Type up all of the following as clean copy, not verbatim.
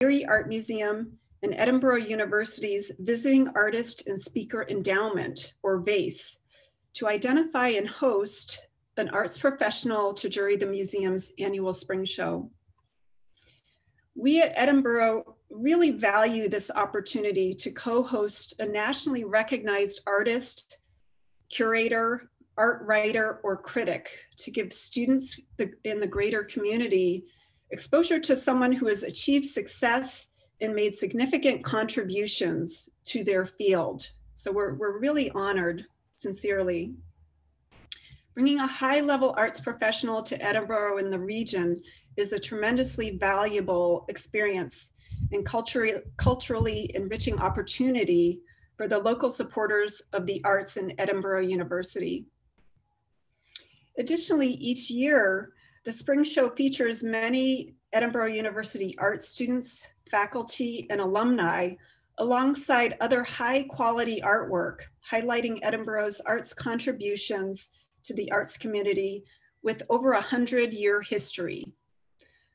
Erie Art Museum and Edinburgh University's Visiting Artist and Speaker Endowment, or VASE, to identify and host an arts professional to jury the museum's annual spring show. We at Edinburgh really value this opportunity to co-host a nationally recognized artist, curator, art writer, or critic to give students in the greater community exposure to someone who has achieved success and made significant contributions to their field. So we're really honored, sincerely. Bringing a high-level arts professional to Edinburgh and the region is a tremendously valuable experience and culturally enriching opportunity for the local supporters of the arts in Edinburgh University. Additionally, each year, the Spring Show features many Edinburgh University art students, faculty, and alumni, alongside other high-quality artwork, highlighting Edinburgh's arts contributions to the arts community with over 100-year history.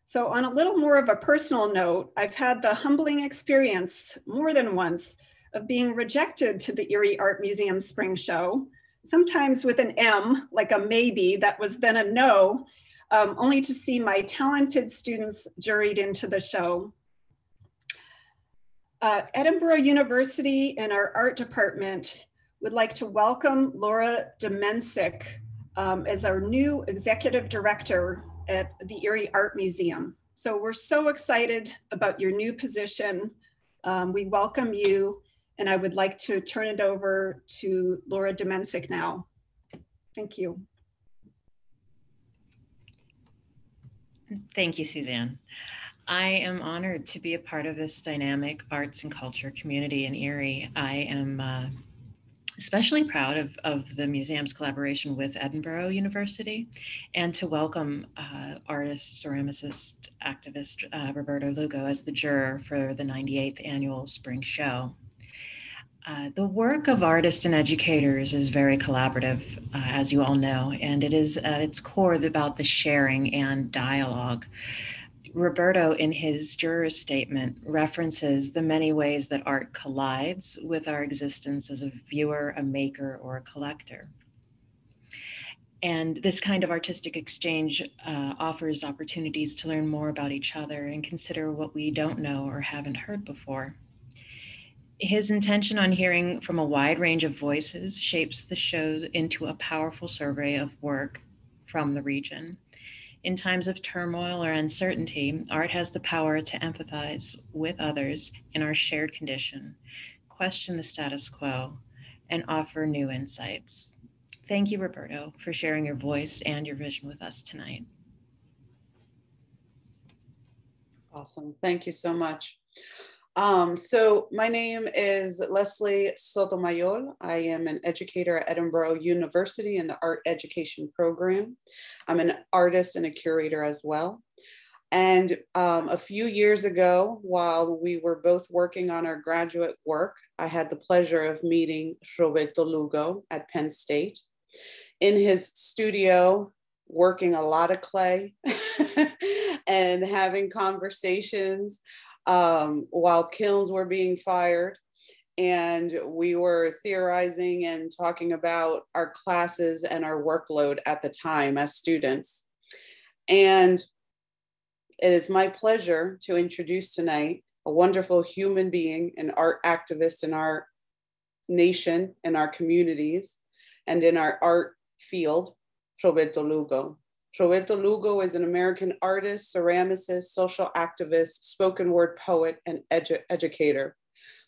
So on a little more of a personal note, I've had the humbling experience more than once of being rejected to the Erie Art Museum Spring Show, sometimes with an M, like a maybe, that was then a no, only to see my talented students juried into the show. Edinburgh University and our art department would like to welcome Laura Demensick as our new executive director at the Erie Art Museum. So we're so excited about your new position. We welcome you, and I would like to turn it over to Laura Demensick now. Thank you. Thank you, Suzanne. I am honored to be a part of this dynamic arts and culture community in Erie. I am especially proud of the museum's collaboration with Edinburgh University, and to welcome artist, ceramicist, activist Roberto Lugo as the juror for the 98th annual spring show. The work of artists and educators is very collaborative, as you all know, and it is at its core about the sharing and dialogue. Roberto, in his juror statement, references the many ways that art collides with our existence as a viewer, a maker, or a collector. And this kind of artistic exchange offers opportunities to learn more about each other and consider what we don't know or haven't heard before. His intention on hearing from a wide range of voices shapes the show into a powerful survey of work from the region. In times of turmoil or uncertainty, art has the power to empathize with others in our shared condition, question the status quo, and offer new insights. Thank you, Roberto, for sharing your voice and your vision with us tonight. Awesome. Thank you so much. So my name is Leslie Sotomayor. I am an educator at Edinburgh University in the art education program. I'm an artist and a curator as well. And a few years ago, while we were both working on our graduate work, I had the pleasure of meeting Roberto Lugo at Penn State in his studio, working a lot of clay and having conversations while kilns were being fired, and we were theorizing and talking about our classes and our workload at the time as students. And it is my pleasure to introduce tonight a wonderful human being, an art activist in our nation, in our communities, and in our art field, Roberto Lugo. Roberto Lugo is an American artist, ceramicist, social activist, spoken word poet, and educator.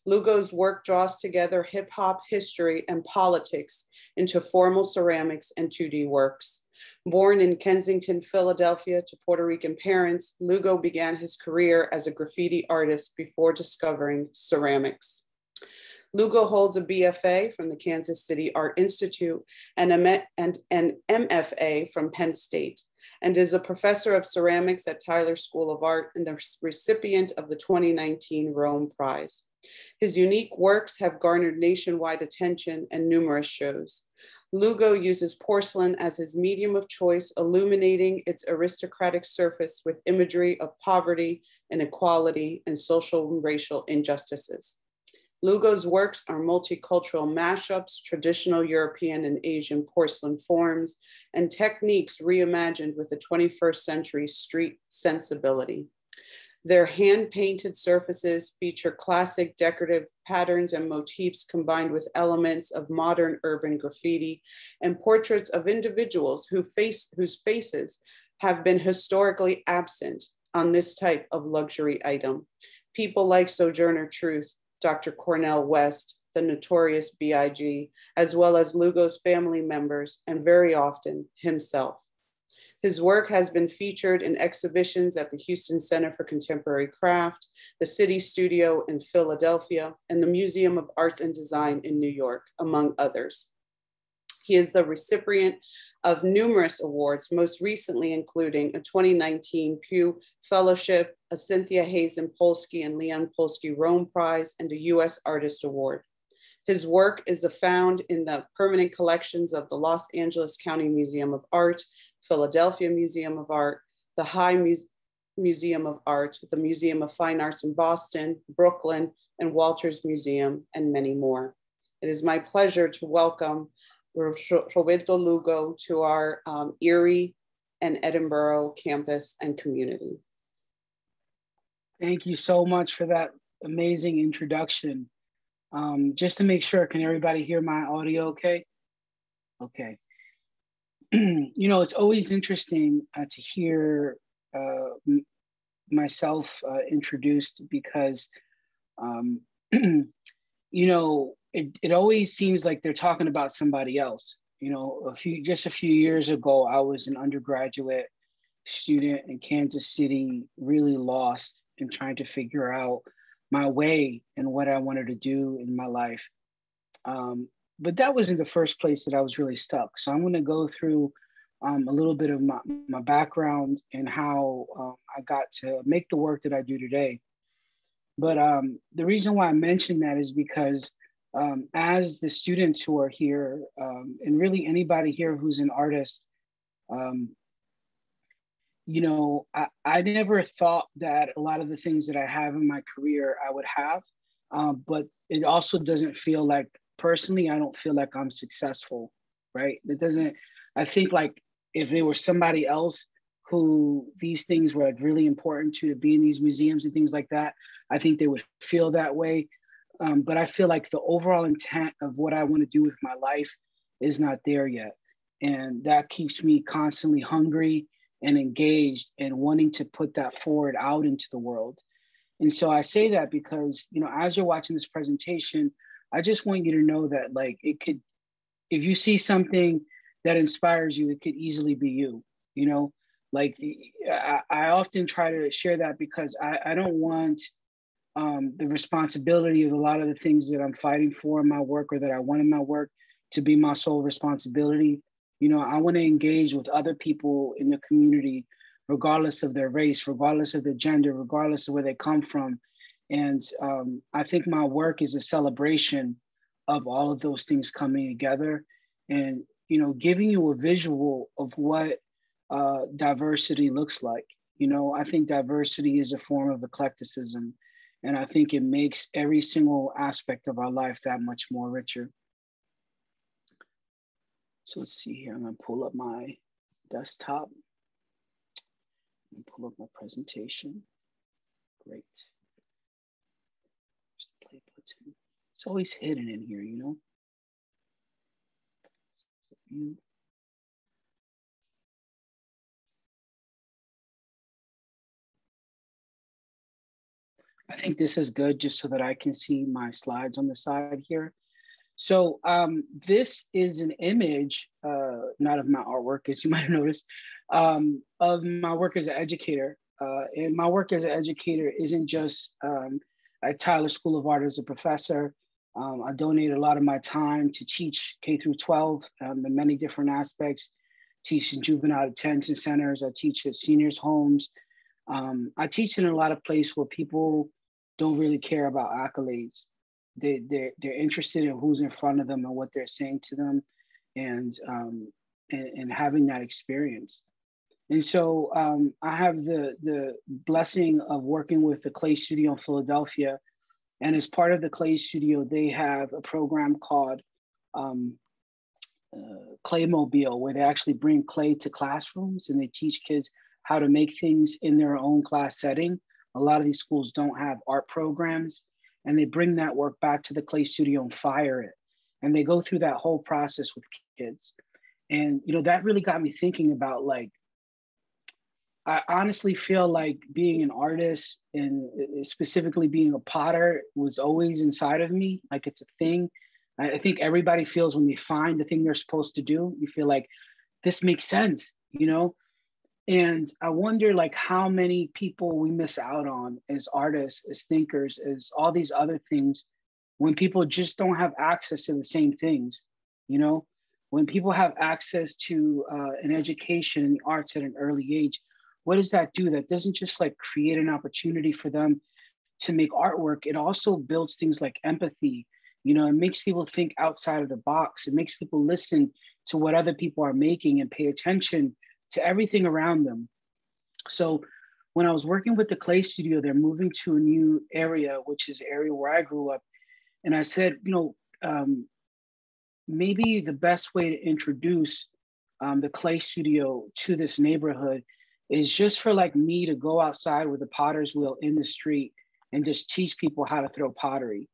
Lugo's work draws together hip hop, history, and politics into formal ceramics and 2D works. Born in Kensington, Philadelphia to Puerto Rican parents, Lugo began his career as a graffiti artist before discovering ceramics. Lugo holds a BFA from the Kansas City Art Institute and an MFA from Penn State, and is a professor of ceramics at Tyler School of Art and the recipient of the 2019 Rome Prize. His unique works have garnered nationwide attention and numerous shows. Lugo uses porcelain as his medium of choice, illuminating its aristocratic surface with imagery of poverty, inequality, and social and racial injustices. Lugo's works are multicultural mashups, traditional European and Asian porcelain forms, and techniques reimagined with a 21st century street sensibility. Their hand-painted surfaces feature classic decorative patterns and motifs combined with elements of modern urban graffiti and portraits of individuals whose faces have been historically absent on this type of luxury item. People like Sojourner Truth, Dr. Cornel West, the Notorious B.I.G., as well as Lugo's family members, and very often himself. His work has been featured in exhibitions at the Houston Center for Contemporary Craft, the City Studio in Philadelphia, and the Museum of Arts and Design in New York, among others. He is the recipient of numerous awards, most recently including a 2019 Pew Fellowship, a Cynthia Hazen Polsky and Leon Polsky Rome Prize, and a U.S. Artist Award. His work is found in the permanent collections of the Los Angeles County Museum of Art, Philadelphia Museum of Art, the High Museum of Art, the Museum of Fine Arts in Boston, Brooklyn, and Walters Museum, and many more. It is my pleasure to welcome Roberto Lugo to our Erie and Edinburgh campus and community. Thank you so much for that amazing introduction. Just to make sure, can everybody hear my audio okay? Okay. You know, it's always interesting to hear myself introduced because, you know, it always seems like they're talking about somebody else. You know, just a few years ago, I was an undergraduate student in Kansas City, really lost in trying to figure out my way and what I wanted to do in my life. But that wasn't the first place that I was really stuck. So I'm going to go through a little bit of my background and how I got to make the work that I do today. But the reason why I mention that is because as the students who are here, and really anybody here who's an artist, you know, I never thought that a lot of the things that I have in my career I would have, but it also doesn't feel like, personally, I don't feel like I'm successful, right? It doesn't, I think like if there was somebody else who these things were like really important to be in these museums and things like that, I think they would feel that way. But I feel like the overall intent of what I want to do with my life is not there yet. And that keeps me constantly hungry and engaged and wanting to put that forward out into the world. And so I say that because, you know, as you're watching this presentation, I just want you to know that like it could, if you see something that inspires you, it could easily be you, you know, like I often try to share that because I don't want the responsibility of a lot of the things that I'm fighting for in my work or that I want in my work to be my sole responsibility. You know, I want to engage with other people in the community, regardless of their race, regardless of their gender, regardless of where they come from. And I think my work is a celebration of all of those things coming together and, you know, giving you a visual of what diversity looks like. You know, I think diversity is a form of eclecticism. And I think it makes every single aspect of our life that much more richer. So let's see here, I'm gonna pull up my desktop. And pull up my presentation. Great. Play button. It's always hidden in here, you know? I think this is good just so that I can see my slides on the side here. So this is an image, not of my artwork, as you might have noticed, of my work as an educator. And my work as an educator isn't just at Tyler School of Art as a professor. I donate a lot of my time to teach K through 12 in many different aspects, teach in juvenile detention centers, I teach at seniors' homes. I teach in a lot of places where people don't really care about accolades. They're interested in who's in front of them and what they're saying to them and having that experience. And so I have the blessing of working with the Clay Studio in Philadelphia. And as part of the Clay Studio, they have a program called Clay Mobile, where they actually bring clay to classrooms and they teach kids how to make things in their own class setting. A lot of these schools don't have art programs, and they bring that work back to the Clay Studio and fire it. And they go through that whole process with kids. And, you know, that really got me thinking about, like, I honestly feel like being an artist and specifically being a potter was always inside of me. Like, it's a thing. I think everybody feels when they find the thing they're supposed to do, you feel like this makes sense, you know? And I wonder, like, how many people we miss out on as artists, as thinkers, as all these other things, when people just don't have access to the same things, you know? When people have access to an education in the arts at an early age, what does that do? That doesn't just like create an opportunity for them to make artwork. It also builds things like empathy. You know, it makes people think outside of the box. It makes people listen to what other people are making and pay attention to everything around them. So when I was working with the Clay Studio, they're moving to a new area, which is the area where I grew up. And I said, you know, maybe the best way to introduce the Clay Studio to this neighborhood is just for like me to go outside with a potter's wheel in the street and just teach people how to throw pottery.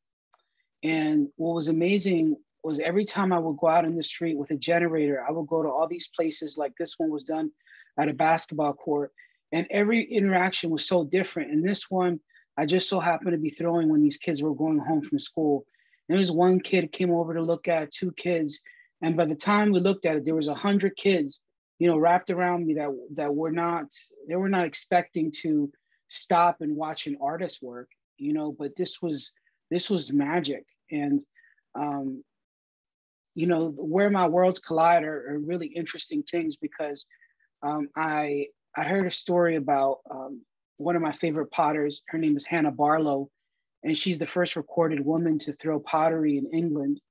And what was amazing was every time I would go out in the street with a generator, I would go to all these places, like this one was done at a basketball court, and every interaction was so different. And this one, I just so happened to be throwing when these kids were going home from school. And there was one kid came over to look at 2 kids. And by the time we looked at it, there was 100 kids, you know, wrapped around me that were not expecting to stop and watch an artist's work, you know, but this was magic. And, you know, where my worlds collide are really interesting things, because I heard a story about one of my favorite potters. Her name is Hannah Barlow, and she's the first recorded woman to throw pottery in England.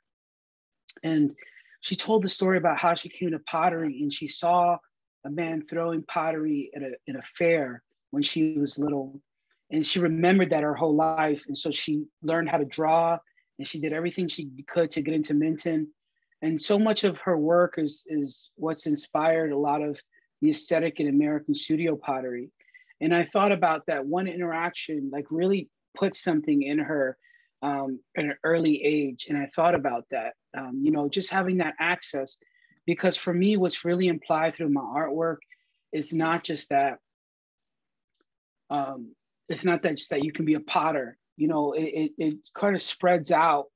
And she told the story about how she came to pottery, and she saw a man throwing pottery at a fair when she was little. And she remembered that her whole life. And so she learned how to draw, and she did everything she could to get into Minton. And so much of her work is what's inspired a lot of the aesthetic in American studio pottery. And I thought about that one interaction, like really put something in her at an early age. And I thought about that, you know, just having that access, because for me, what's really implied through my artwork is not just that, it's not that just that you can be a potter, you know, it kind of spreads out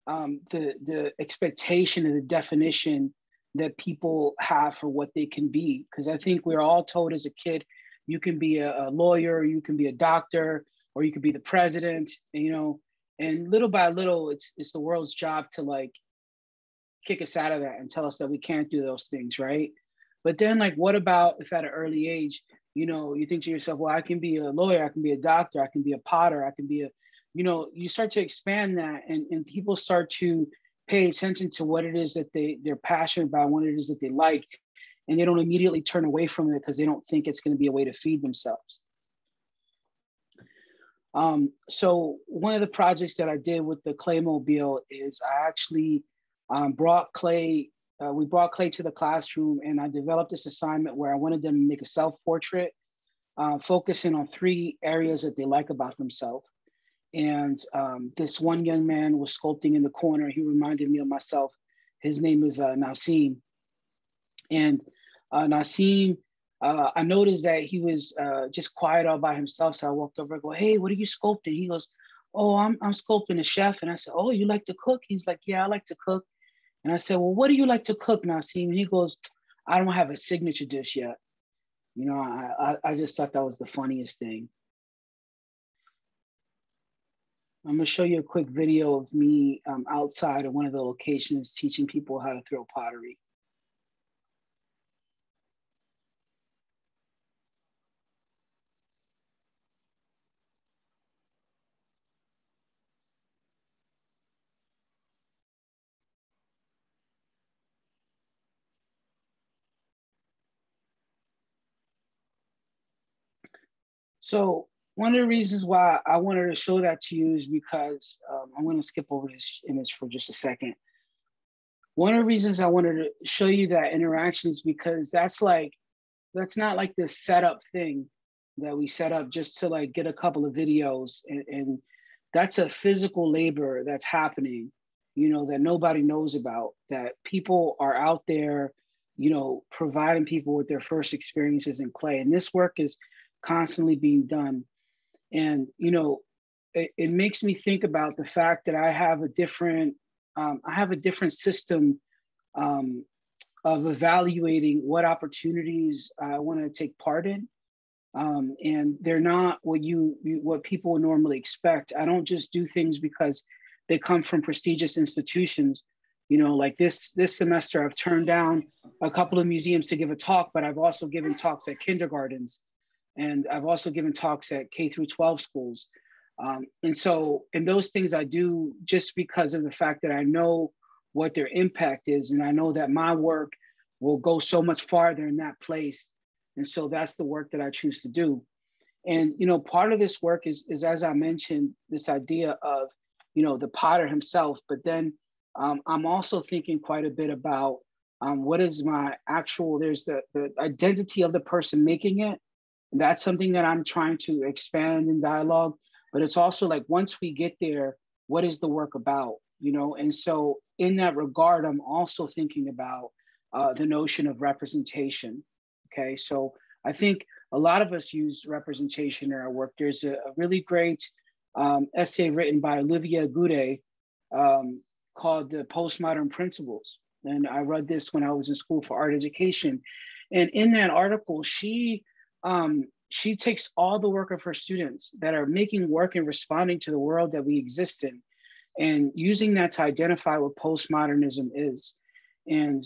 the expectation and the definition that people have for what they can be. Because I think we're all told as a kid, you can be a lawyer, you can be a doctor, or you could be the president, you know, and little by little, it's the world's job to like kick us out of that and tell us that we can't do those things, right? But then, like, what about if at an early age, you know, you think to yourself, well, I can be a lawyer, I can be a doctor, I can be a potter, I can be a, you know, you start to expand that, and people start to pay attention to what it is that they're passionate about, what it is that they like, and they don't immediately turn away from it because they don't think it's going to be a way to feed themselves. So one of the projects that I did with the Clay Mobile is I actually brought clay, we brought clay to the classroom, and I developed this assignment where I wanted them to make a self-portrait, focusing on 3 areas that they like about themselves. And this one young man was sculpting in the corner. He reminded me of myself. His name is Nassim. And Nassim, I noticed that he was just quiet all by himself. So I walked over and go, hey, what are you sculpting? He goes, oh, I'm sculpting a chef. And I said, oh, you like to cook? He's like, yeah, I like to cook. And I said, well, what do you like to cook, Nassim? And he goes, I don't have a signature dish yet. You know, I just thought that was the funniest thing. I'm gonna show you a quick video of me outside of one of the locations teaching people how to throw pottery. So one of the reasons why I wanted to show that to you is because I'm going to skip over this image for just a second. One of the reasons I wanted to show you that interaction is because that's not like this setup thing that we set up just to like get a couple of videos, and that's a physical labor that's happening, you know, that nobody knows about, that people are out there, you know, providing people with their first experiences in clay. And this work is constantly being done. And, you know, it makes me think about the fact that I have a different system of evaluating what opportunities I want to take part in. And they're not what people would normally expect. I don't just do things because they come from prestigious institutions. You know, like this semester, I've turned down a couple of museums to give a talk, but I've also given talks at kindergartens, and I've also given talks at K through 12 schools. And those things I do just because of the fact that I know what their impact is, and I know that my work will go so much farther in that place. And so that's the work that I choose to do. And, you know, part of this work is as I mentioned, this idea of, you know, the potter himself, but then I'm also thinking quite a bit about what is my actual, there's the identity of the person making it. And that's something that I'm trying to expand in dialogue, but it's also like, once we get there, what is the work about, you know? And so in that regard, I'm also thinking about the notion of representation. Okay, so I think a lot of us use representation in our work. There's a really great essay written by Olivia Goudet called The Postmodern Principles. And I read this when I was in school for art education. And in that article, she takes all the work of her students that are making work and responding to the world that we exist in, and using that to identify what postmodernism is. And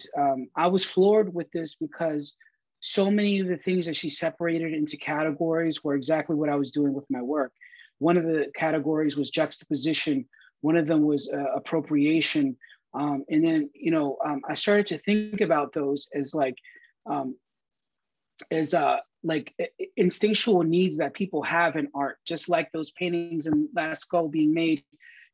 I was floored with this because so many of the things that she separated into categories were exactly what I was doing with my work. One of the categories was juxtaposition. One of them was appropriation. And then, you know, I started to think about those as like instinctual needs that people have in art, just like those paintings in Lascaux being made,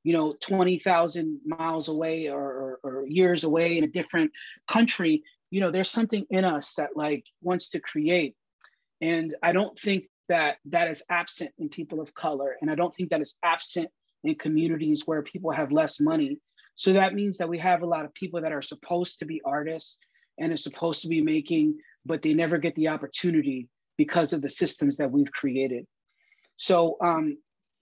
you know, 20,000 miles away or years away in a different country. You know, there's something in us that like wants to create. And I don't think that that is absent in people of color. And I don't think that is absent in communities where people have less money. So that means that we have a lot of people that are supposed to be artists and are supposed to be making, but they never get the opportunity because of the systems that we've created. So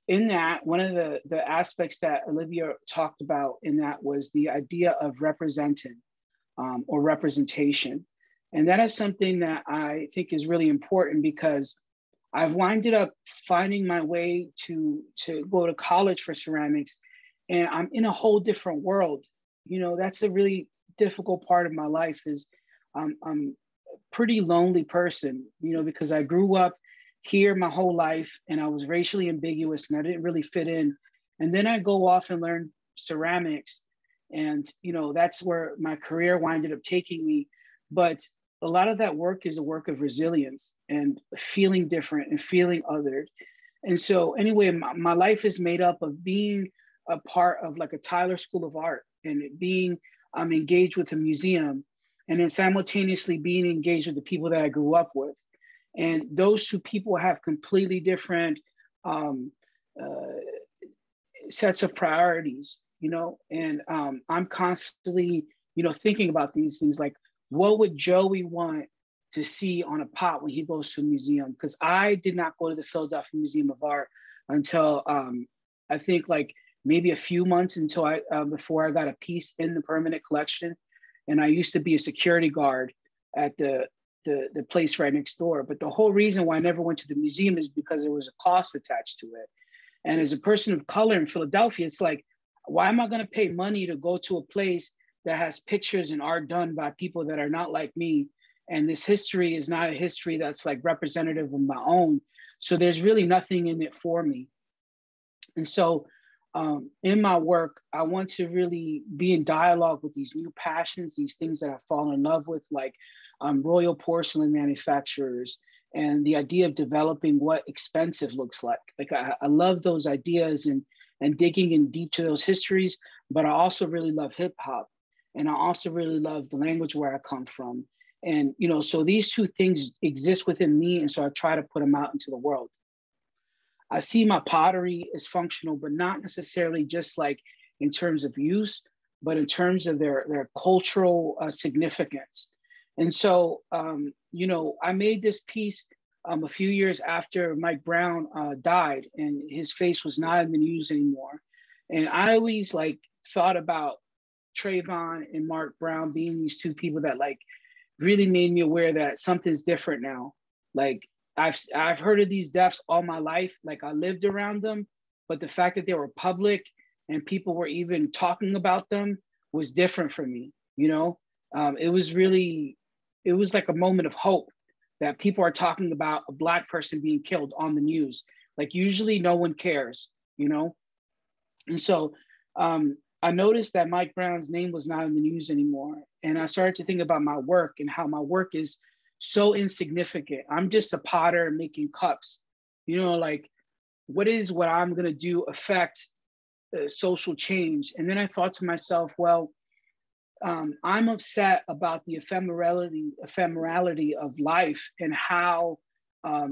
in that, one of the aspects that Olivia talked about in that was the idea of representing or representation. And that is something that I think is really important because I've winded up finding my way to go to college for ceramics, and I'm in a whole different world. You know, that's a really difficult part of my life is I'm a pretty lonely person, you know, because I grew up here my whole life and I was racially ambiguous and I didn't really fit in. And then I go off and learn ceramics. And, you know, that's where my career winded up taking me. But a lot of that work is a work of resilience and feeling different and feeling othered. And so anyway, my life is made up of being a part of like a Tyler School of Art and being engaged with a museum, and then simultaneously being engaged with the people that I grew up with. And those two people have completely different sets of priorities, you know, and I'm constantly, you know, thinking about these things like, what would Joey want to see on a pot when he goes to a museum? Because I did not go to the Philadelphia Museum of Art until I think like maybe a few months until before I got a piece in the permanent collection. And I used to be a security guard at the place right next door. But the whole reason why I never went to the museum is because there was a cost attached to it. And as a person of color in Philadelphia, it's like, why am I going to pay money to go to a place that has pictures and art done by people that are not like me? And this history is not a history that's like representative of my own. So there's really nothing in it for me. And so in my work, I want to really be in dialogue with these new passions, these things that I've fallen in love with, like royal porcelain manufacturers and the idea of developing what expensive looks like. Like I love those ideas and digging in deep to those histories, but I also really love hip hop. And I also really love the language where I come from. And, you know, so these two things exist within me. And so I try to put them out into the world. I see my pottery as functional, but not necessarily just like in terms of use, but in terms of their cultural significance. And so, you know, I made this piece a few years after Mike Brown died, and his face was not in the news anymore. And I always like thought about Trayvon and Mark Brown being these two people that like really made me aware that something's different now. Like I've heard of these deaths all my life, like I lived around them, but the fact that they were public and people were even talking about them was different for me. You know, it was like a moment of hope that people are talking about a Black person being killed on the news. Like usually no one cares, you know? And so I noticed that Mike Brown's name was not in the news anymore. And I started to think about my work and how my work is so insignificant. I'm just a potter making cups, you know, like what I'm gonna do affect social change? And then I thought to myself, well, I'm upset about the ephemerality of life and how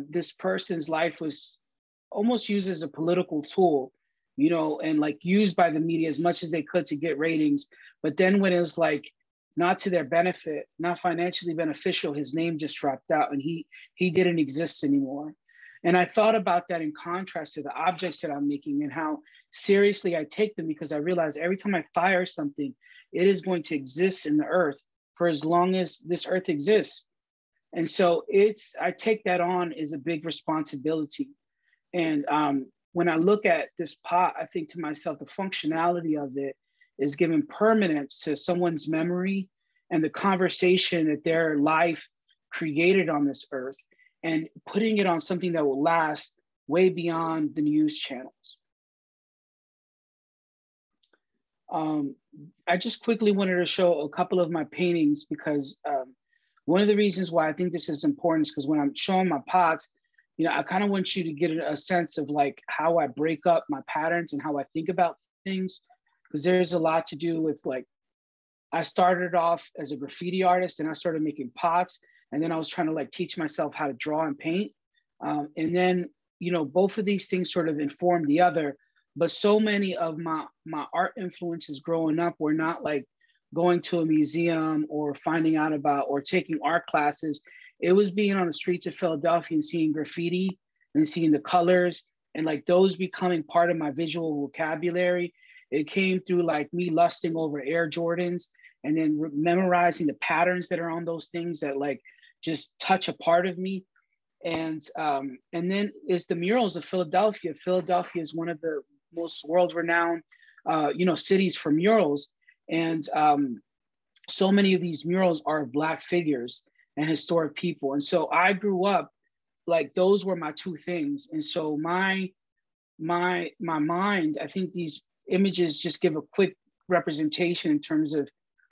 this person's life was almost used as a political tool, you know, and like used by the media as much as they could to get ratings. But then when it was like not to their benefit, not financially beneficial, his name just dropped out and he didn't exist anymore. And I thought about that in contrast to the objects that I'm making and how seriously I take them, because I realize every time I fire something, it is going to exist in the earth for as long as this earth exists. And so I take that on as a big responsibility. And when I look at this pot, I think to myself, the functionality of it is giving permanence to someone's memory and the conversation that their life created on this earth, and putting it on something that will last way beyond the news channels. I just quickly wanted to show a couple of my paintings because one of the reasons why I think this is important is because when I'm showing my pots, you know, I kind of want you to get a sense of like how I break up my patterns and how I think about things, because there's a lot to do with like, I started off as a graffiti artist and I started making pots, and then I was trying to like teach myself how to draw and paint. And then, you know, both of these things sort of informed the other. But so many of my art influences growing up were not like going to a museum or finding out about or taking art classes. It was being on the streets of Philadelphia and seeing graffiti and seeing the colors and like those becoming part of my visual vocabulary. It came through like me lusting over Air Jordans and then memorizing the patterns that are on those things that like just touch a part of me. And then is the murals of Philadelphia. Philadelphia is one of the most world-renowned, you know, cities for murals. And so many of these murals are Black figures and historic people. And so I grew up, like those were my two things. And so my mind, I think these images just give a quick representation in terms of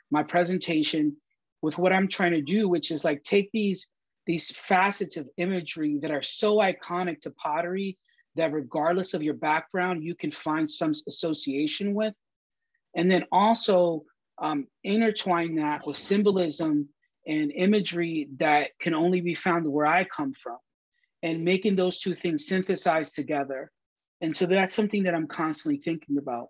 my presentation with what I'm trying to do, which is like take these facets of imagery that are so iconic to pottery that regardless of your background, you can find some association with. And then also intertwine that with symbolism and imagery that can only be found where I come from, and making those two things synthesize together. And so that's something that I'm constantly thinking about.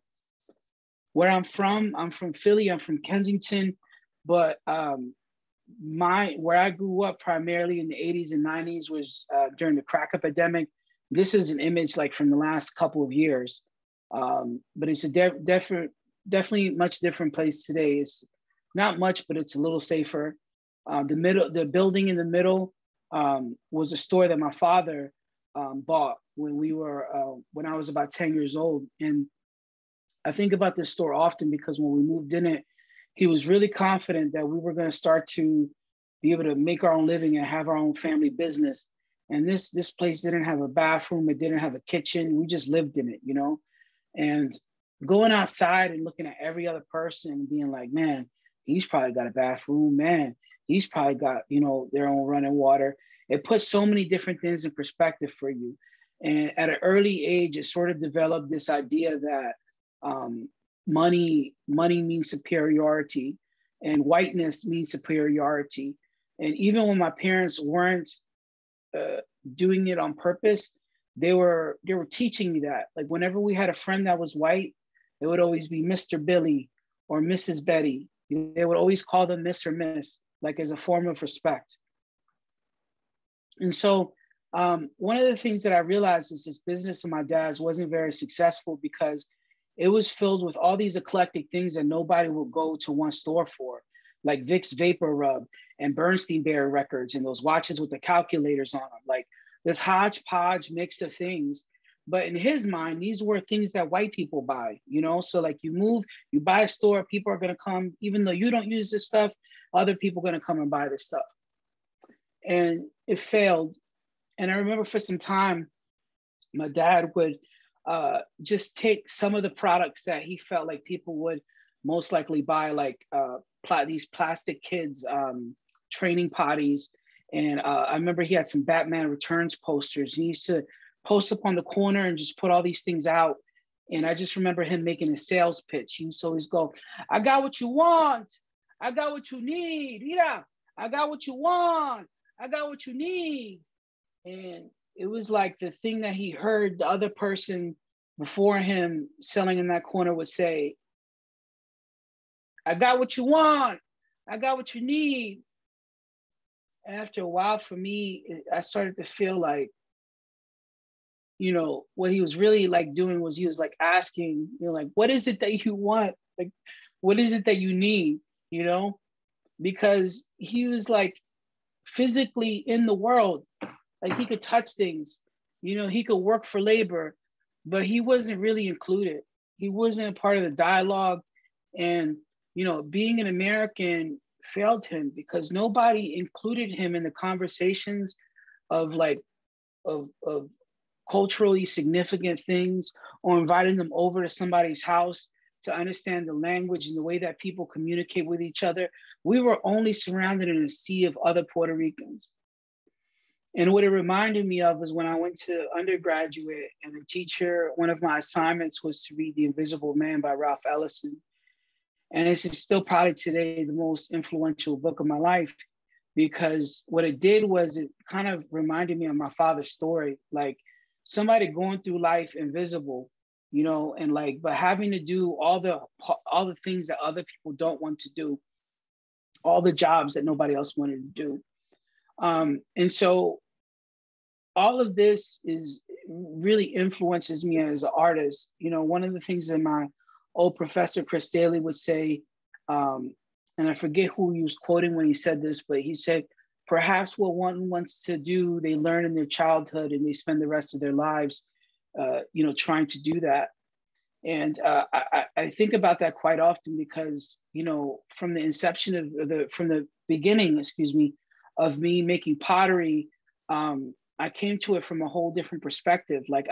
Where I'm from Philly, I'm from Kensington, but where I grew up primarily in the 80s and 90s was during the crack epidemic. This is an image like from the last couple of years, but it's a definitely much different place today. It's not much, but it's a little safer. The building in the middle was a store that my father bought when I was about 10 years old. And I think about this store often because when we moved in it, he was really confident that we were going to start to be able to make our own living and have our own family business. And this place didn't have a bathroom. It didn't have a kitchen. We just lived in it, you know? And going outside and looking at every other person and being like, man, he's probably got a bathroom, man. He's probably got, you know, their own running water. it puts so many different things in perspective for you. And at an early age, it sort of developed this idea that money means superiority, and whiteness means superiority. And even when my parents weren't doing it on purpose, they were teaching me that. Like whenever we had a friend that was white, it would always be Mr. Billy or Mrs. Betty. They would always call them Miss or Miss, like as a form of respect. And so one of the things that I realized is this business of my dad's wasn't very successful because it was filled with all these eclectic things that nobody would go to one store for, like Vicks Vapor Rub and Bernstein Bear records and those watches with the calculators on them, like this hodgepodge mix of things. But in his mind, these were things that white people buy, you know? So like you move, you buy a store, people are gonna come, even though you don't use this stuff, other people are gonna come and buy this stuff. And it failed. And I remember for some time, my dad would just take some of the products that he felt like people would most likely buy, like these plastic kids training potties. And I remember he had some Batman Returns posters. He used to post up on the corner and just put all these things out. And I just remember him making a sales pitch. He used to always go, I got what you want. I got what you need. Yeah, I got what you want. I got what you need. And it was like the thing that he heard the other person before him selling in that corner would say, I got what you want. I got what you need. After a while, for me, I started to feel like, you know, what he was really like doing was he was like asking, you know, like, what is it that you want? Like, what is it that you need? You know, because he was like physically in the world, like he could touch things, you know, he could work for labor, but he wasn't really included. He wasn't a part of the dialogue. And, you know, being an American failed him because nobody included him in the conversations of like, of culturally significant things, or inviting them over to somebody's house to understand the language and the way that people communicate with each other. We were only surrounded in a sea of other Puerto Ricans. And what it reminded me of was when I went to undergraduate and the teacher, one of my assignments was to read The Invisible Man by Ralph Ellison. And this is still probably today the most influential book of my life, because what it did was it kind of reminded me of my father's story, like somebody going through life invisible, you know, and like, but having to do all the things that other people don't want to do, all the jobs that nobody else wanted to do. And so all of this is really influences me as an artist. You know, one of the things that my old professor, Chris Daly, would say, and I forget who he was quoting when he said this, but he said, perhaps what one wants to do, they learn in their childhood and they spend the rest of their lives, you know, trying to do that. And I think about that quite often because, you know, from the inception of from the beginning, excuse me, of me making pottery, I came to it from a whole different perspective. Like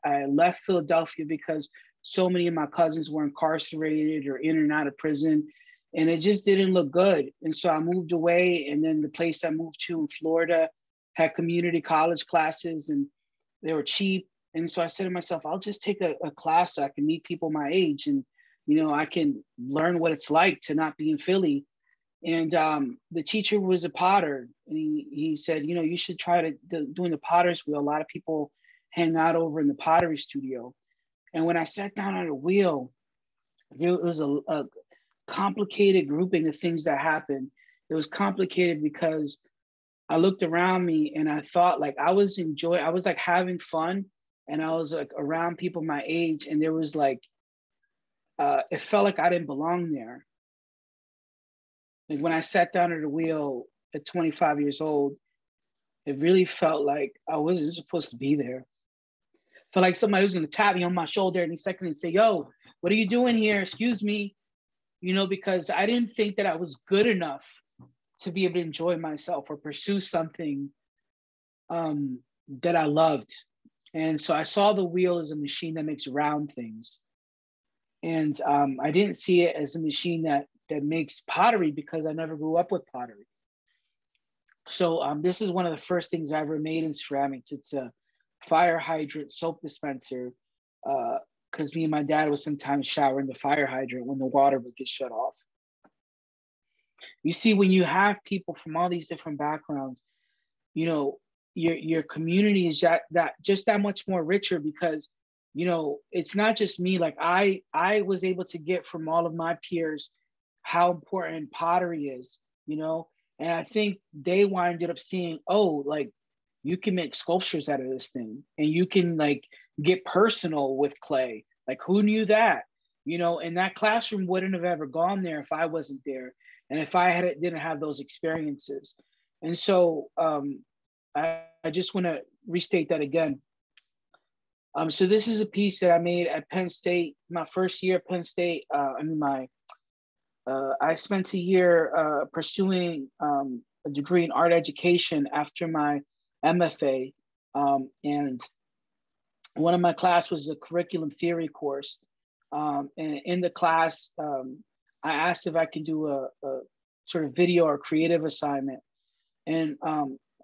I left Philadelphia because so many of my cousins were incarcerated or in and out of prison, and it just didn't look good. And so I moved away, and then the place I moved to in Florida had community college classes and they were cheap. And so I said to myself, I'll just take a class so I can meet people my age and, you know, I can learn what it's like to not be in Philly. And the teacher was a potter, and he said, you know, you should try doing the potter's wheel. A lot of people hang out over in the pottery studio. And when I sat down at a wheel, there was a complicated grouping of things that happened. It was complicated because I looked around me and I thought like I was like having fun, and I was like around people my age, and there was like, it felt like I didn't belong there. Like when I sat down at the wheel at 25 years old, it really felt like I wasn't supposed to be there. Felt like somebody was going to tap me on my shoulder any second and say, yo, what are you doing here? Excuse me. You know, because I didn't think that I was good enough to be able to enjoy myself or pursue something that I loved. And so I saw the wheel as a machine that makes round things. And I didn't see it as a machine that makes pottery, because I never grew up with pottery. So this is one of the first things I ever made in ceramics. It's a fire hydrant soap dispenser, because me and my dad would sometimes shower in the fire hydrant when the water would get shut off. You see, when you have people from all these different backgrounds, you know, your community is just that much more richer, because, you know, it's not just me. Like I was able to get from all of my peers how important pottery is, you know, and I think they winded up seeing, oh, like you can make sculptures out of this thing, and you can like get personal with clay. Like who knew that? You know, and that classroom wouldn't have ever gone there if I wasn't there, and if I didn't have those experiences. And so I just want to restate that again. So this is a piece that I made at Penn State, my first year at Penn State. I spent a year pursuing a degree in art education after my MFA. And one of my class was a curriculum theory course. And in the class, I asked if I could do a sort of video or creative assignment. And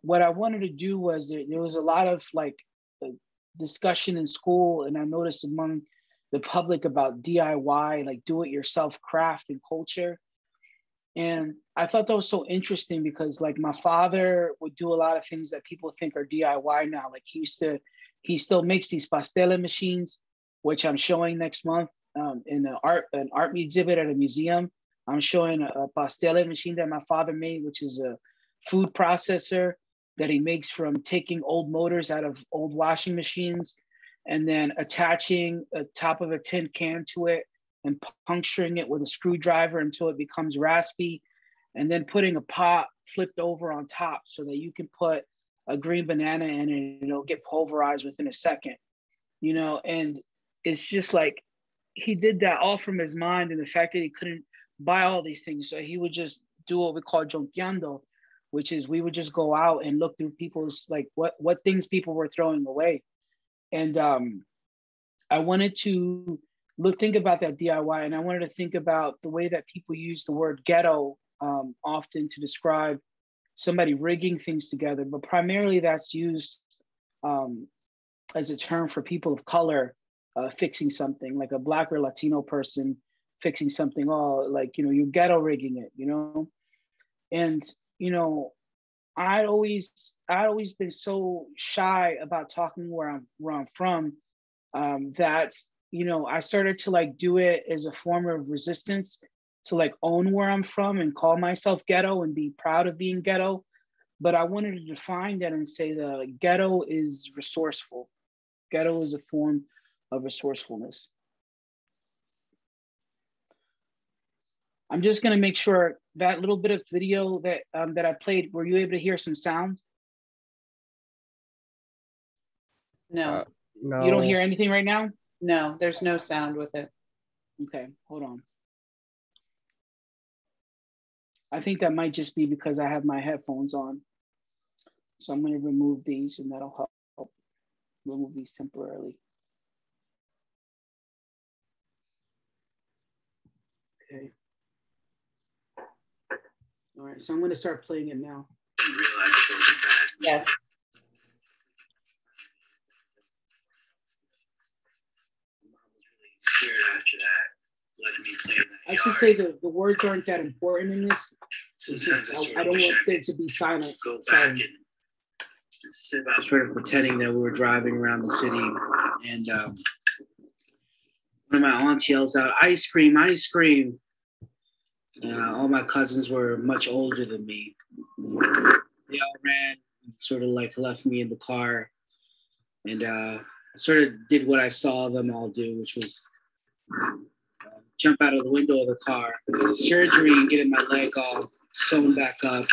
what I wanted to do was there was a lot of like discussion in school, and I noticed among the public about DIY, like do-it-yourself craft and culture. And I thought that was so interesting because like my father would do a lot of things that people think are DIY now. Like he still makes these pastele machines, which I'm showing next month in an art exhibit at a museum. I'm showing a pastele machine that my father made, which is a food processor that he makes from taking old motors out of old washing machines and then attaching a top of a tin can to it and puncturing it with a screwdriver until it becomes raspy, and then putting a pot flipped over on top so that you can put a green banana in it and it'll get pulverized within a second, you know. And it's just like he did that all from his mind, and the fact that he couldn't buy all these things, so he would just do what we call jonqueando, which is we would just go out and look through people's like what things people were throwing away. And I wanted to think about that DIY, and I wanted to think about the way that people use the word ghetto often to describe somebody rigging things together, but primarily that's used as a term for people of color fixing something, like a Black or Latino person fixing something, oh, like, you know, you're ghetto rigging it, you know? And, you know, I'd always been so shy about talking where I'm from, that, you know, I started to like do it as a form of resistance to like own where I'm from and call myself ghetto and be proud of being ghetto. But I wanted to define that and say that like, ghetto is resourceful. Ghetto is a form of resourcefulness. I'm just gonna make sure that little bit of video that that I played, were you able to hear some sound? No. No. You don't hear anything right now? No, there's no sound with it. Okay, hold on. I think that might just be because I have my headphones on. So I'm gonna remove these and that'll help remove these temporarily. Okay. All right, so I'm gonna start playing it now. Yes. Scared after that, letting me play in that I should say the words aren't that important in this. Just, I don't want there to be silent. Go back and sit back, sort of pretending that we were driving around the city, and one of my aunts yells out, "Ice cream, ice cream!" All my cousins were much older than me. They all ran, and sort of like left me in the car, and I sort of did what I saw them all do, which was jump out of the window of the car, surgery, and getting my leg all sewn back up.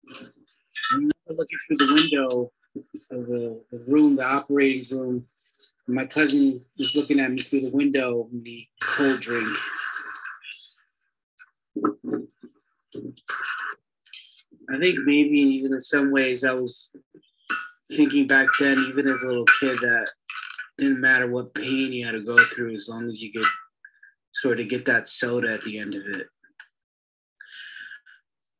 I remember looking through the window of the room, the operating room. And my cousin was looking at me through the window in the cold drink. I think maybe even in some ways I was thinking back then, even as a little kid, that didn't matter what pain you had to go through as long as you could sort of get that soda at the end of it.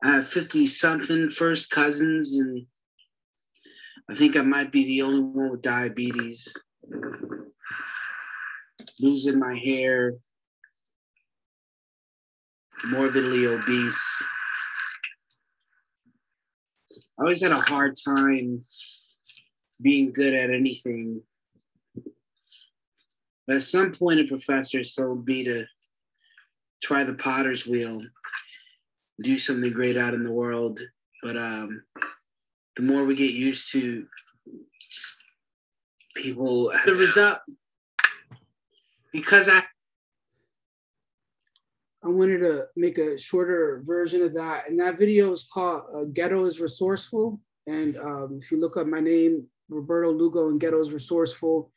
I have 50 something first cousins, and I think I might be the only one with diabetes. Losing my hair, morbidly obese. I always had a hard time being good at anything. But at some point, a professor told me to try the potter's wheel, do something great out in the world. But the more we get used to people, the result, because I wanted to make a shorter version of that. And that video is called Ghetto is Resourceful. And if you look up my name, Roberto Lugo, and Ghetto is Resourceful,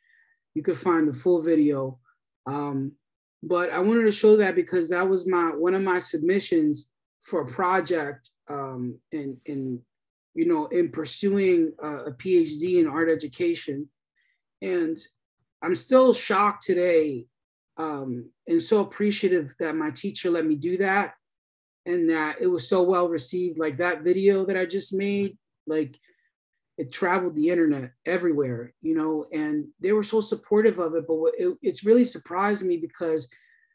you could find the full video. But I wanted to show that because that was one of my submissions for a project in pursuing a PhD in art education. And I'm still shocked today and so appreciative that my teacher let me do that, and that it was so well received. Like that video that I just made, like it traveled the internet everywhere, and they were so supportive of it. But it's really surprised me because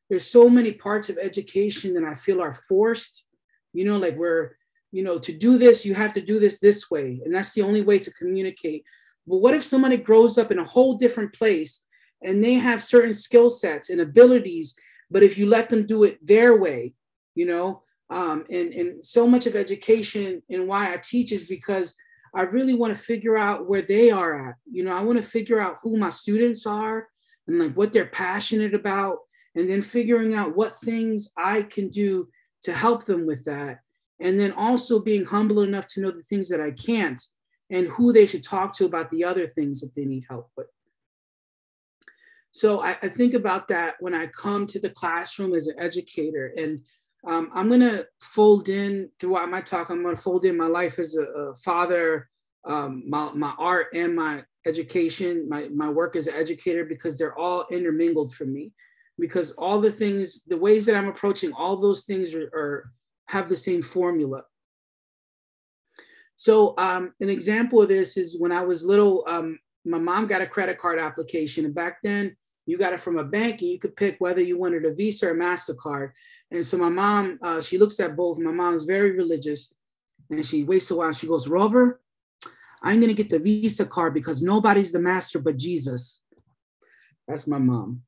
there's so many parts of education that I feel are forced, like where, to do this, you have to do this way. And that's the only way to communicate. But what if somebody grows up in a whole different place and they have certain skill sets and abilities, but if you let them do it their way, and so much of education and why I teach is because I really want to figure out where they are at. I want to figure out who my students are and like what they're passionate about, and then figuring out what things I can do to help them with that. And then also being humble enough to know the things that I can't and who they should talk to about the other things that they need help with. So I think about that when I come to the classroom as an educator. And I'm going to fold in throughout my talk, I'm going to fold in my life as a father, my art and my education, my work as an educator, because they're all intermingled for me. Because all the things, the ways that I'm approaching all those things have the same formula. So an example of this is when I was little, my mom got a credit card application, and back then you got it from a bank and you could pick whether you wanted a Visa or MasterCard. And so my mom, she looks at both. My mom is very religious, and she waits a while. She goes, "Robert, I'm gonna get the Visa card because nobody's the master but Jesus." That's my mom.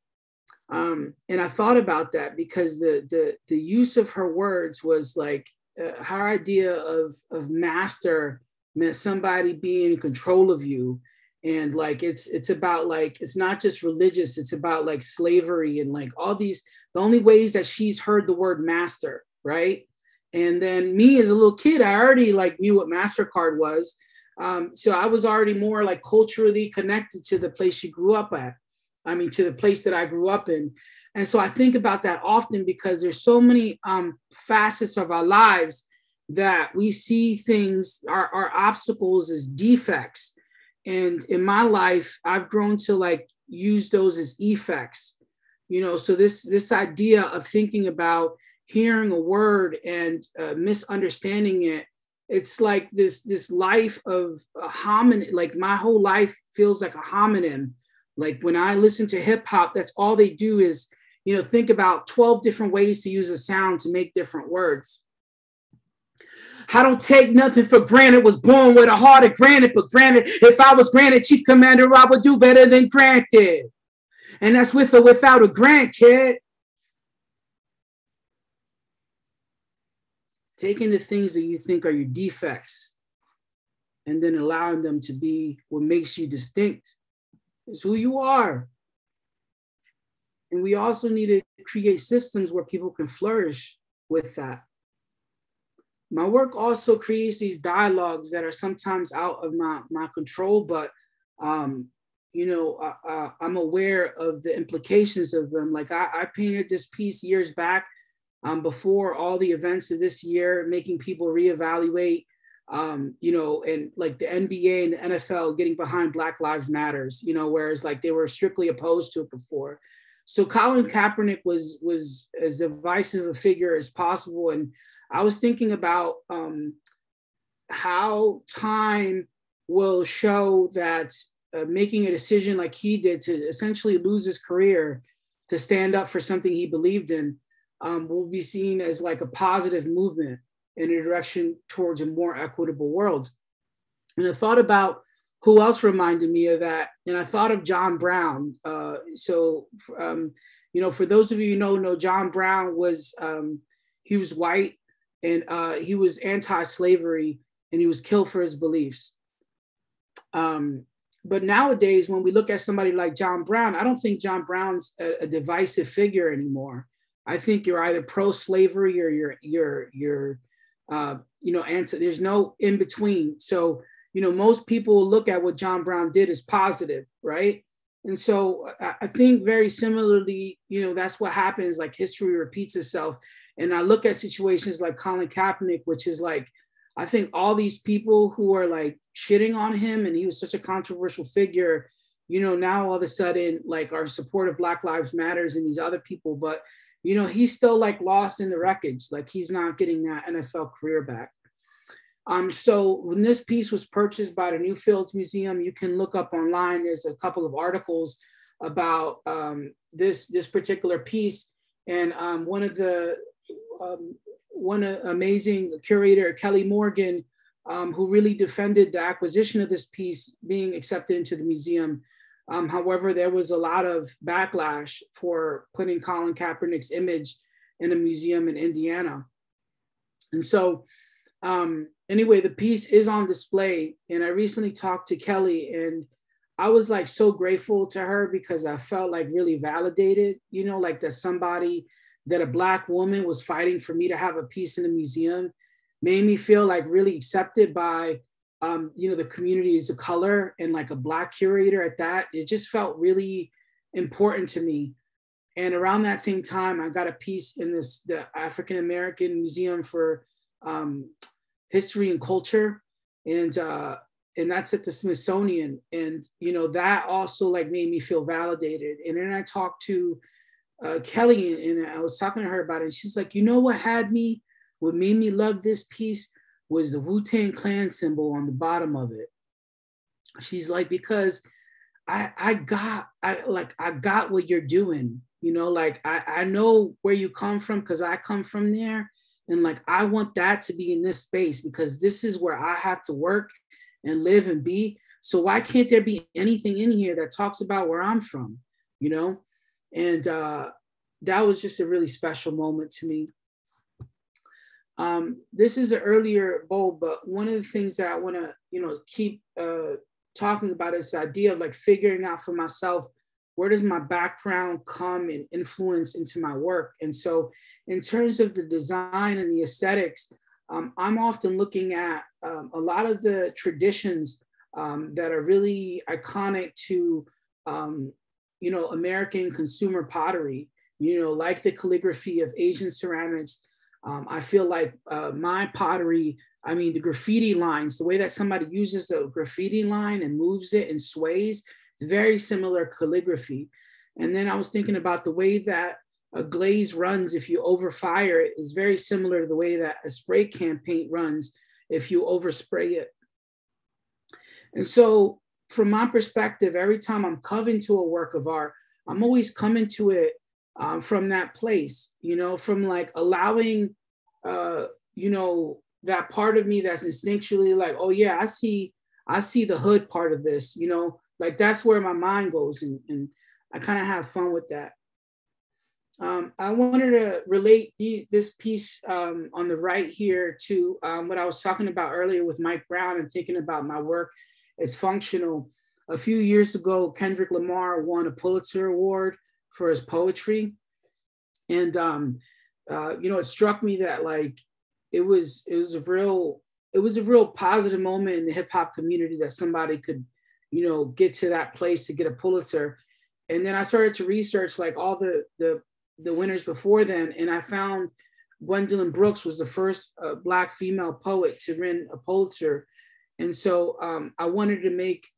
And I thought about that because the use of her words was like her idea of master meant somebody being in control of you. And like, it's about like, it's not just religious, it's about like slavery and like all these, the only ways that she's heard the word master, right? And then me as a little kid, I already like knew what MasterCard was. So I was already more like culturally connected to the place she grew up at. To the place that I grew up in. And so I think about that often because there's so many facets of our lives that we see things, our obstacles as defects. And in my life, I've grown to like use those as effects, so this idea of thinking about hearing a word and misunderstanding it, it's like this life of a homonym, like my whole life feels like a homonym. Like when I listen to hip hop, that's all they do is, think about 12 different ways to use a sound to make different words. I don't take nothing for granted, was born with a heart of granite, but granted, if I was granted chief commander, I would do better than granted. And that's with or without a grant, kid. Taking the things that you think are your defects and then allowing them to be what makes you distinct. Is who you are. And we also need to create systems where people can flourish with that. My work also creates these dialogues that are sometimes out of my control, but I'm aware of the implications of them. Like I painted this piece years back before all the events of this year, making people reevaluate and like the NBA and the NFL getting behind Black Lives Matters, whereas like they were strictly opposed to it before. So Colin Kaepernick was as divisive a figure as possible. And I was thinking about how time will show that making a decision like he did to essentially lose his career to stand up for something he believed in will be seen as like a positive movement in a direction towards a more equitable world. And I thought about who else reminded me of that, and I thought of John Brown. You know, for those of you who know John Brown was he was white, and he was anti-slavery, and he was killed for his beliefs. But nowadays, when we look at somebody like John Brown, I don't think John Brown's a divisive figure anymore. I think you're either pro-slavery or you're you know, anti. There's no in between. So, you know, most people look at what John Brown did as positive, right? And so I think very similarly, you know, that's what happens. Like history repeats itself. And I look at situations like Colin Kaepernick, which is like, I think all these people who are like shitting on him, and he was such a controversial figure, you know, now all of a sudden like are support of Black Lives Matters and these other people, but you know, he's still like lost in the wreckage. Like he's not getting that NFL career back. So when this piece was purchased by the Newfields Museum, you can look up online. There's a couple of articles about this particular piece, and one amazing curator, Kelly Morgan, who really defended the acquisition of this piece being accepted into the museum. However, there was a lot of backlash for putting Colin Kaepernick's image in a museum in Indiana. And so anyway, the piece is on display, and I recently talked to Kelly, and I was like so grateful to her because I felt like really validated, you know, like that a Black woman was fighting for me to have a piece in the museum, made me feel like really accepted by, you know, the communities of color, and like a Black curator at that. It just felt really important to me. And around that same time, I got a piece in the African American Museum for History and Culture, and that's at the Smithsonian. And you know, that also like made me feel validated. And then I talked to Kelly, and I was talking to her about it. And she's like, you know what made me love this piece was the Wu-Tang Clan symbol on the bottom of it. She's like, because I got what you're doing, you know, like I know where you come from because I come from there. And like, I want that to be in this space because this is where I have to work and live and be. So why can't there be anything in here that talks about where I'm from, you know? And that was just a really special moment to me. This is an earlier bowl, but one of the things that I want to, you know, keep talking about is the idea of like figuring out for myself, where does my background come and influence into my work? And so in terms of the design and the aesthetics, I'm often looking at a lot of the traditions that are really iconic to, you know, American consumer pottery, you know, like the calligraphy of Asian ceramics. I feel like my pottery, I mean, the graffiti lines, the way that somebody uses a graffiti line and moves it and sways, it's very similar calligraphy. And then I was thinking about the way that a glaze runs if you overfire it is very similar to the way that a spray can paint runs if you overspray it. And so from my perspective, every time I'm coming to a work of art, I'm always coming to it from that place, you know, from like allowing, you know, that part of me that's instinctually like, oh yeah, I see the hood part of this, you know, like that's where my mind goes, and I kind of have fun with that. I wanted to relate this piece on the right here to what I was talking about earlier with Mike Brown and thinking about my work as functional. A few years ago, Kendrick Lamar won a Pulitzer Award for his poetry. And, you know, it struck me that like, it was a real positive moment in the hip hop community that somebody could, you know, get to that place to get a Pulitzer. And then I started to research like all the winners before then. And I found Gwendolyn Brooks was the first Black female poet to win a Pulitzer. And so I wanted to make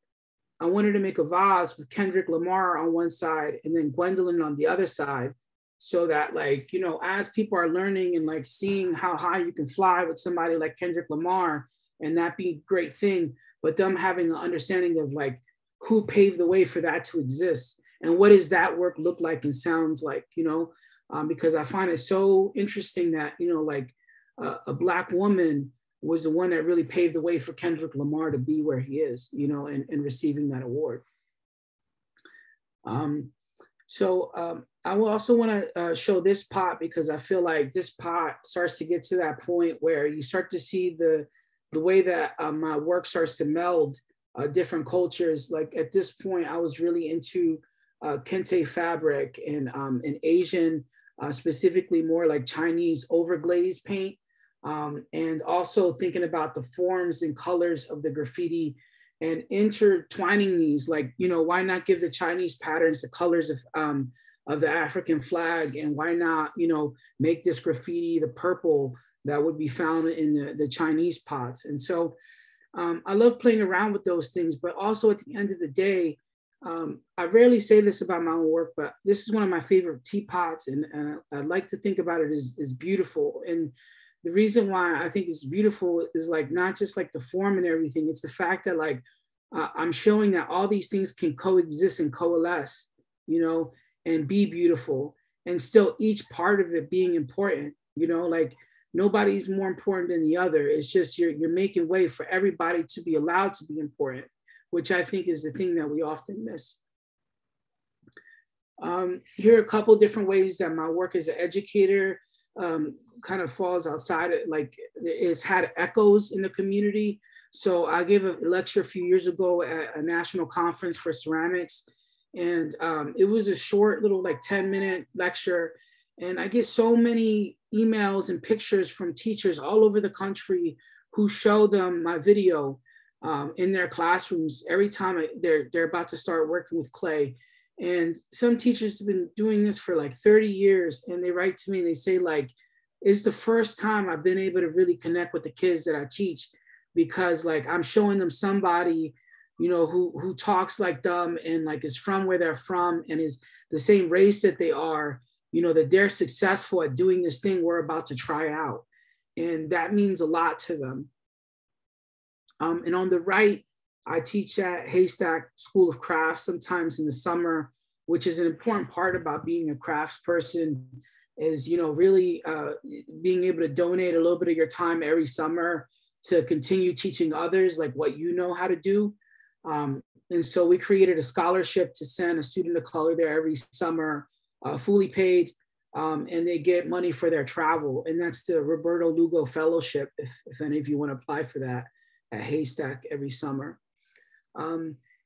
a vase with Kendrick Lamar on one side and then Gwendolyn on the other side. so that, like, you know, as people are learning and like seeing how high you can fly with somebody like Kendrick Lamar, and that be a great thing, but them having an understanding of like who paved the way for that to exist and what does that work look like and sounds like, you know, because I find it so interesting that, you know, like a Black woman was the one that really paved the way for Kendrick Lamar to be where he is, you know, and receiving that award. I will also want to show this pot, because I feel like this pot starts to get to that point where you start to see the way that my work starts to meld different cultures. Like at this point, I was really into kente fabric and Asian, specifically more like Chinese overglaze paint, and also thinking about the forms and colors of the graffiti and intertwining these, like, you know, why not give the Chinese patterns the colors of the African flag, and why not, you know, make this graffiti the purple that would be found in the Chinese pots. And so I love playing around with those things, but also at the end of the day, I rarely say this about my own work, but this is one of my favorite teapots, and I like to think about it as beautiful. And the reason why I think it's beautiful is like not just like the form and everything, it's the fact that like I'm showing that all these things can coexist and coalesce, you know, and be beautiful, and still each part of it being important, you know, like nobody's more important than the other. It's just you're making way for everybody to be allowed to be important, which I think is the thing that we often miss. Here are a couple of different ways that my work as an educator kind of falls outside, like it's had echoes in the community. So I gave a lecture a few years ago at a national conference for ceramics. And it was a short little like 10-minute lecture. And I get so many emails and pictures from teachers all over the country who show them my video in their classrooms every time they're about to start working with clay. And some teachers have been doing this for like 30 years. And they write to me and they say like, it's the first time I've been able to really connect with the kids that I teach, because like I'm showing them somebody, you know, who talks like them and like is from where they're from and is the same race that they are, you know, that they're successful at doing this thing we're about to try out. And that means a lot to them. And on the right, I teach at Haystack School of Crafts sometimes in the summer, which is an important part about being a crafts person, is, you know, really being able to donate a little bit of your time every summer to continue teaching others like what you know how to do. And so we created a scholarship to send a student of color there every summer, fully paid, and they get money for their travel. And that's the Roberto Lugo Fellowship, if any of you want to apply for that, at Haystack every summer.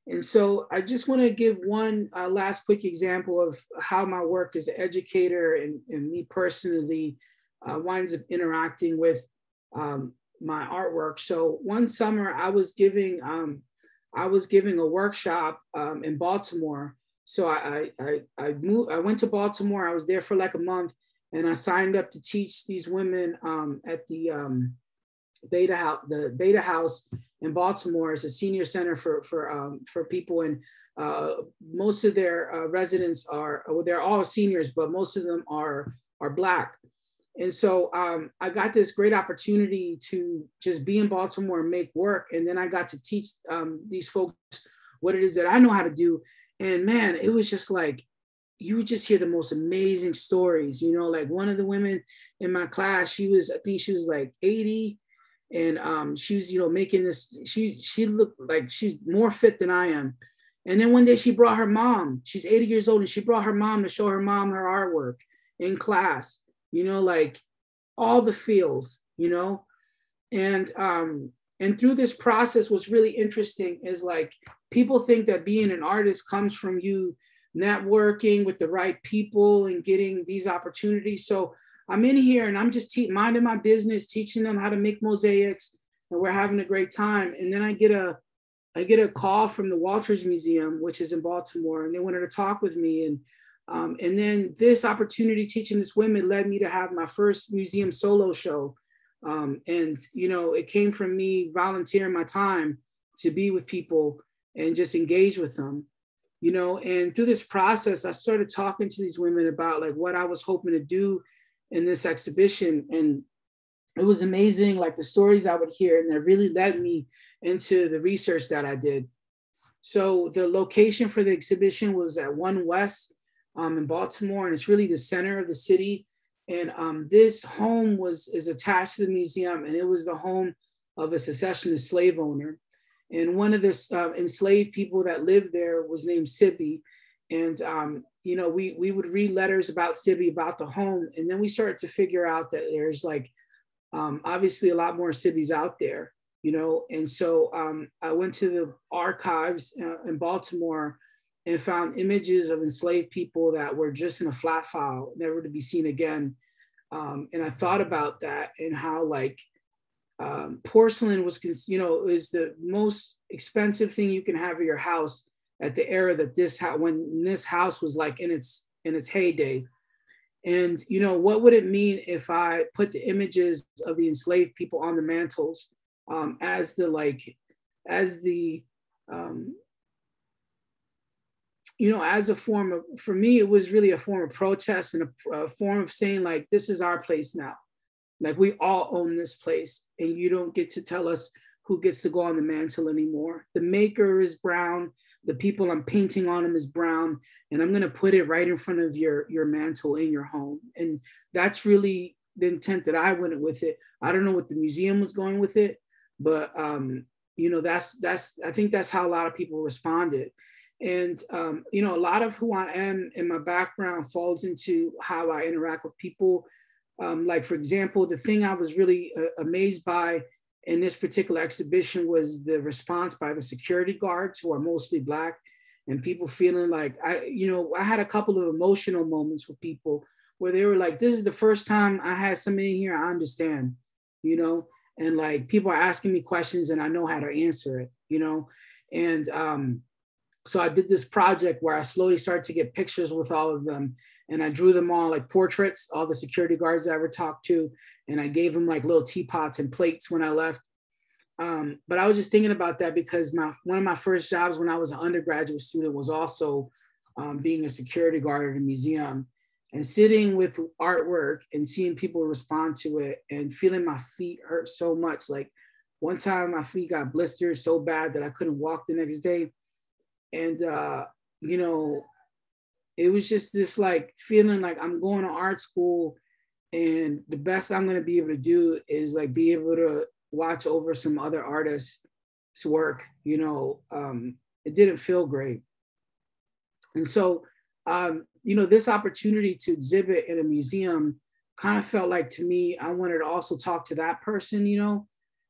And so I just want to give one last quick example of how my work as an educator and me personally winds up interacting with my artwork. So one summer I was giving a workshop in Baltimore. So I went to Baltimore. I was there for like a month, and I signed up to teach these women at the Beta House in Baltimore. As a senior center for people, and most of their residents are, well, they're all seniors, but most of them are Black. And so I got this great opportunity to just be in Baltimore and make work. And then I got to teach these folks what it is that I know how to do. And man, it was just like, you would just hear the most amazing stories. You know, like one of the women in my class, I think she was like 80. And she was, you know, making this, she looked like she's more fit than I am. And then one day she brought her mom, she's 80 years old, and she brought her mom to show her mom her artwork in class, you know, like all the feels, you know. And through this process, what's really interesting is like, people think that being an artist comes from you networking with the right people and getting these opportunities. So I'm in here and I'm just minding my business, teaching them how to make mosaics, and we're having a great time. And then I get a call from the Walters Museum, which is in Baltimore, and they wanted to talk with me. And then this opportunity teaching this women led me to have my first museum solo show. And, you know, it came from me volunteering my time to be with people and just engage with them. you know, and through this process, I started talking to these women about like what I was hoping to do in this exhibition. And it was amazing, like the stories I would hear, and that really led me into the research that I did. So the location for the exhibition was at 1 West in Baltimore, and it's really the center of the city. And this home is attached to the museum, and it was the home of a secessionist slave owner. And one of the enslaved people that lived there was named Sibby. And, you know, we would read letters about Sibby, about the home. And then we started to figure out that there's like, obviously a lot more Sibbys out there, you know? And so I went to the archives in Baltimore and found images of enslaved people that were just in a flat file, never to be seen again. And I thought about that and how like, porcelain was, you know, is the most expensive thing you can have in your house at the era that when this house was like in its heyday. And, you know, what would it mean if I put the images of the enslaved people on the mantles as a form of, for me, it was really a form of protest and a form of saying like, this is our place now. Like we all own this place and you don't get to tell us who gets to go on the mantle anymore. The maker is brown. The people I'm painting on them is brown. And I'm gonna put it right in front of your mantle in your home. And that's really the intent that I went with it. I don't know what the museum was going with it, but you know, I think that's how a lot of people responded. And you know, a lot of who I am and my background falls into how I interact with people. Like, for example, the thing I was really amazed by in this particular exhibition was the response by the security guards, who are mostly Black, and people feeling like, I had a couple of emotional moments with people where they were like, this is the first time I had somebody here I understand, you know, and like people are asking me questions and I know how to answer it, you know. And so I did this project where I slowly started to get pictures with all of them. And I drew them all like portraits, all the security guards I ever talked to. And I gave them like little teapots and plates when I left. But I was just thinking about that because one of my first jobs when I was an undergraduate student was also being a security guard at a museum, and sitting with artwork and seeing people respond to it and feeling my feet hurt so much. Like one time my feet got blistered so bad that I couldn't walk the next day. And, you know, it was just this like feeling like I'm going to art school and the best I'm going to be able to do is like be able to watch over some other artists' work, you know. It didn't feel great. And so, you know, this opportunity to exhibit in a museum kind of felt like, to me, I wanted to also talk to that person, you know.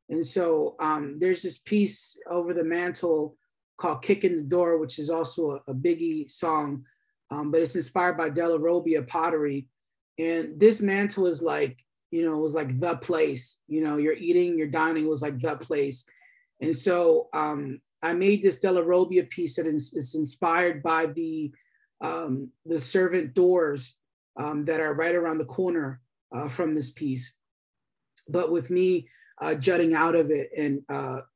And so there's this piece over the mantle called Kicking the Door, which is also a Biggie song, but it's inspired by Della Robbia pottery. And this mantle is like, you know, it was like the place, you know, you're eating, you're dining, was like the place. And so I made this Della Robbia piece that is inspired by the servant doors that are right around the corner from this piece. But with me jutting out of it and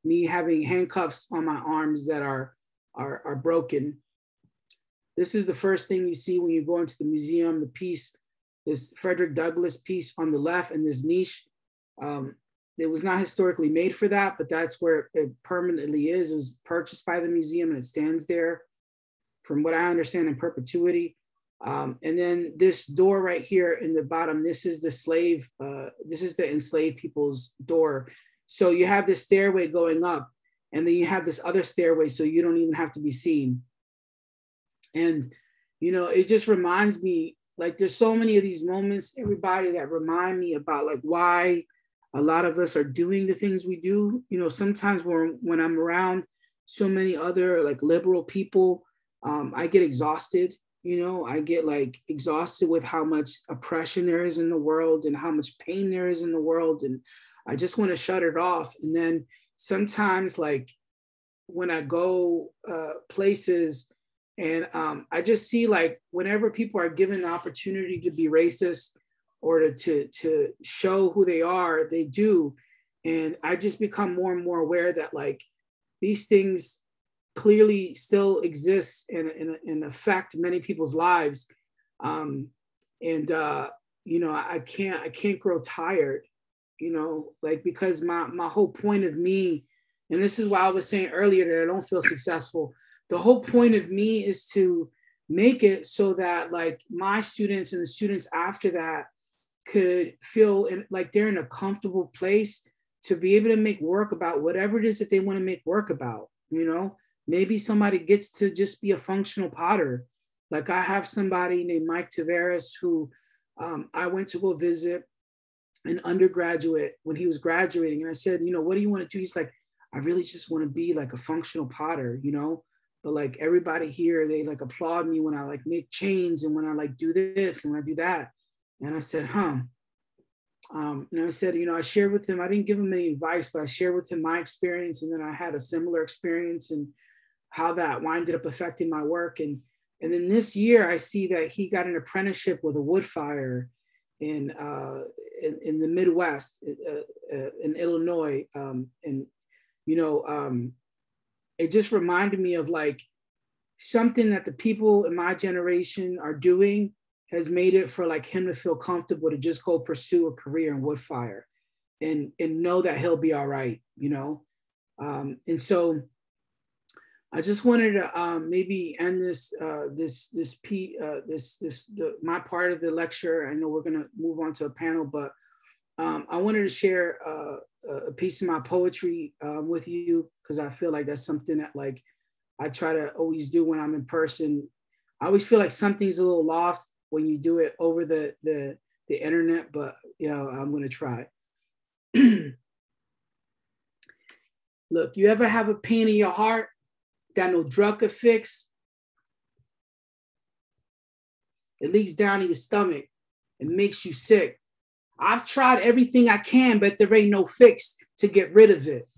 me having handcuffs on my arms that are broken. This is the first thing you see when you go into the museum, the piece, this Frederick Douglass piece on the left in this niche. It was not historically made for that, but that's where it permanently is. It was purchased by the museum and it stands there, from what I understand, in perpetuity. And then this door right here in the bottom, this is the enslaved people's door. So you have this stairway going up, and then you have this other stairway, so you don't even have to be seen. And, you know, it just reminds me, like, there's so many of these moments, everybody, that remind me about like why a lot of us are doing the things we do. You know, sometimes when I'm around so many other like liberal people, I get exhausted. You know, I get like exhausted with how much oppression there is in the world and how much pain there is in the world. And I just want to shut it off. And then sometimes, like, when I go places and I just see, like, whenever people are given the opportunity to be racist or to show who they are, they do. And I just become more and more aware that, like, these things clearly still exists and affect many people's lives. You know, I can't grow tired, you know, like, because my whole point of me, and this is why I was saying earlier that I don't feel successful. The whole point of me is to make it so that like my students and the students after that could feel like they're in a comfortable place to be able to make work about whatever it is that they want to make work about, you know. Maybe somebody gets to just be a functional potter. Like I have somebody named Mike Taveras who I went to go visit an undergraduate when he was graduating. And I said, you know, what do you want to do? He's like, I really just want to be like a functional potter, you know, but like everybody here, they like applaud me when I like make chains and when I like do this and when I do that. And I said, and I said, you know, I shared with him, I didn't give him any advice, but I shared with him my experience. And then I had a similar experience and how that winded up affecting my work. And then this year I see that he got an apprenticeship with a wood fire in the Midwest, in Illinois. And, you know, it just reminded me of like something that the people in my generation are doing has made it for like him to feel comfortable to just go pursue a career in wood fire and know that he'll be all right, you know? And so I just wanted to maybe end my part of the lecture. I know we're gonna move on to a panel, but I wanted to share a piece of my poetry with you, because I feel like that's something that like I try to always do when I'm in person. I always feel like something's a little lost when you do it over the internet, but you know, I'm gonna try. Look, you ever have a pain in your heart that no drug could fix? It leaks down in your stomach and makes you sick. I've tried everything I can, but there ain't no fix to get rid of it.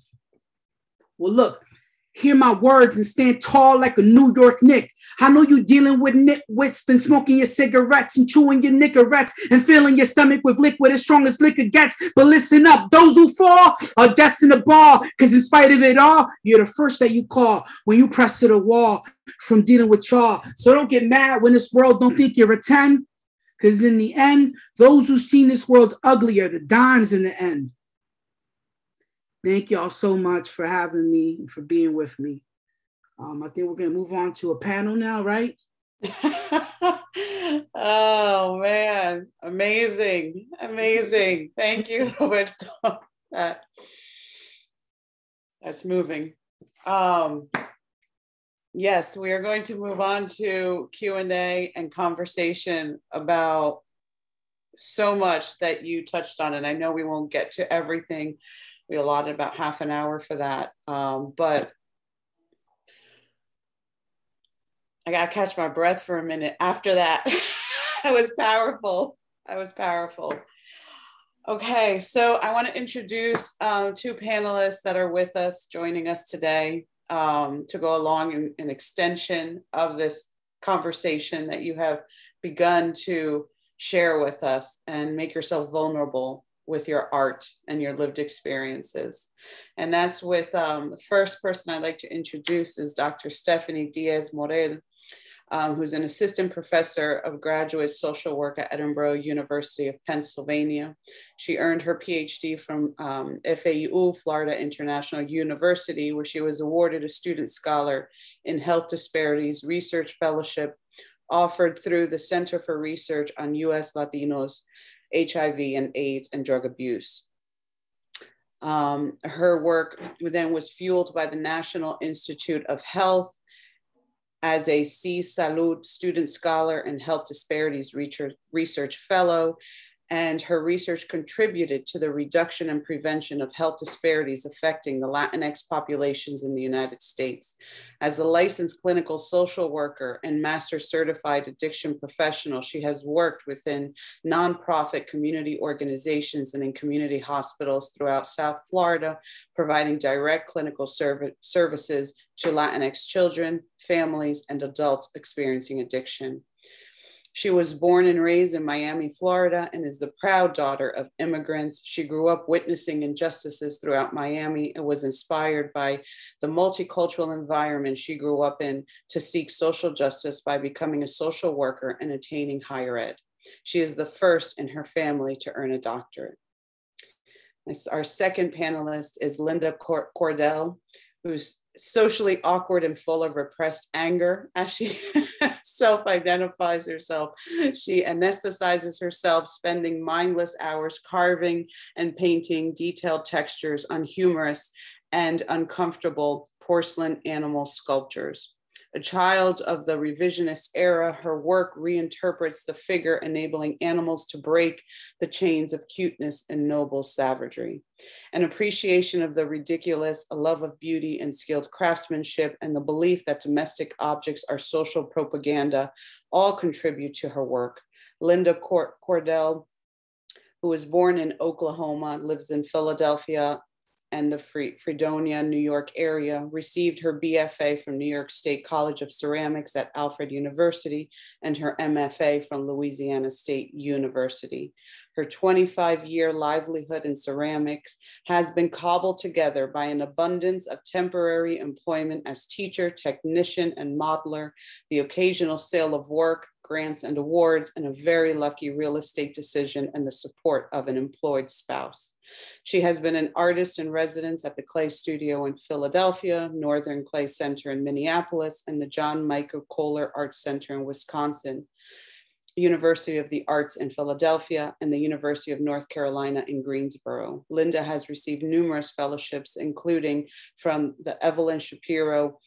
Well, look, hear my words and stand tall like a New York Knick. I know you dealing with nitwits, been smoking your cigarettes and chewing your nickerettes and filling your stomach with liquid as strong as liquor gets. But listen up, those who fall are destined to ball, because in spite of it all, you're the first that you call when you press to the wall from dealing with y'all. So don't get mad when this world don't think you're a 10, because in the end, those who've seen this world's ugly are the dimes in the end. Thank y'all so much for having me and for being with me. I think we're going to move on to a panel now, right? Oh, man. Amazing. Amazing. Thank you, Roberto. That's moving. Yes, we are going to move on to Q&A and conversation about so much that you touched on. And I know we won't get to everything. We allotted about half an hour for that. But I got to catch my breath for a minute after that. That was powerful. That was powerful. Okay, so I want to introduce two panelists that are with us, joining us today to go along in an extension of this conversation that you have begun to share with us and make yourself vulnerable with your art and your lived experiences. And that's with the first person I'd like to introduce is Dr. Stephanie Diaz-Morel, who's an assistant professor of graduate social work at Edinburgh University of Pennsylvania. She earned her PhD from FAU, Florida International University, where she was awarded a student scholar in health disparities research fellowship offered through the Center for Research on U.S. Latinos, HIV and AIDS and drug abuse. Her work then was fueled by the National Institute of Health as a C Salud student scholar and health disparities research fellow, and her research contributed to the reduction and prevention of health disparities affecting the Latinx populations in the United States. As a licensed clinical social worker and master certified addiction professional, she has worked within nonprofit community organizations and in community hospitals throughout South Florida, providing direct clinical services to Latinx children, families, and adults experiencing addiction. She was born and raised in Miami, Florida, and is the proud daughter of immigrants. She grew up witnessing injustices throughout Miami and was inspired by the multicultural environment she grew up in to seek social justice by becoming a social worker and attaining higher ed. She is the first in her family to earn a doctorate. Our second panelist is Linda Cordell, who's socially awkward and full of repressed anger, as she self-identifies herself. She anesthetizes herself, spending mindless hours carving and painting detailed textures on humorous and uncomfortable porcelain animal sculptures. A child of the revisionist era, her work reinterprets the figure, enabling animals to break the chains of cuteness and noble savagery. An appreciation of the ridiculous, a love of beauty and skilled craftsmanship, and the belief that domestic objects are social propaganda all contribute to her work. Linda Cordell, who was born in Oklahoma, lives in Philadelphia and the Fredonia, New York area, received her BFA from New York State College of Ceramics at Alfred University and her MFA from Louisiana State University. Her 25-year livelihood in ceramics has been cobbled together by an abundance of temporary employment as teacher, technician, and modeler, the occasional sale of work, grants and awards, and a very lucky real estate decision and the support of an employed spouse. She has been an artist in residence at the Clay Studio in Philadelphia, Northern Clay Center in Minneapolis, and the John Michael Kohler Art Center in Wisconsin, University of the Arts in Philadelphia, and the University of North Carolina in Greensboro. Linda has received numerous fellowships, including from the Evelyn Shapiro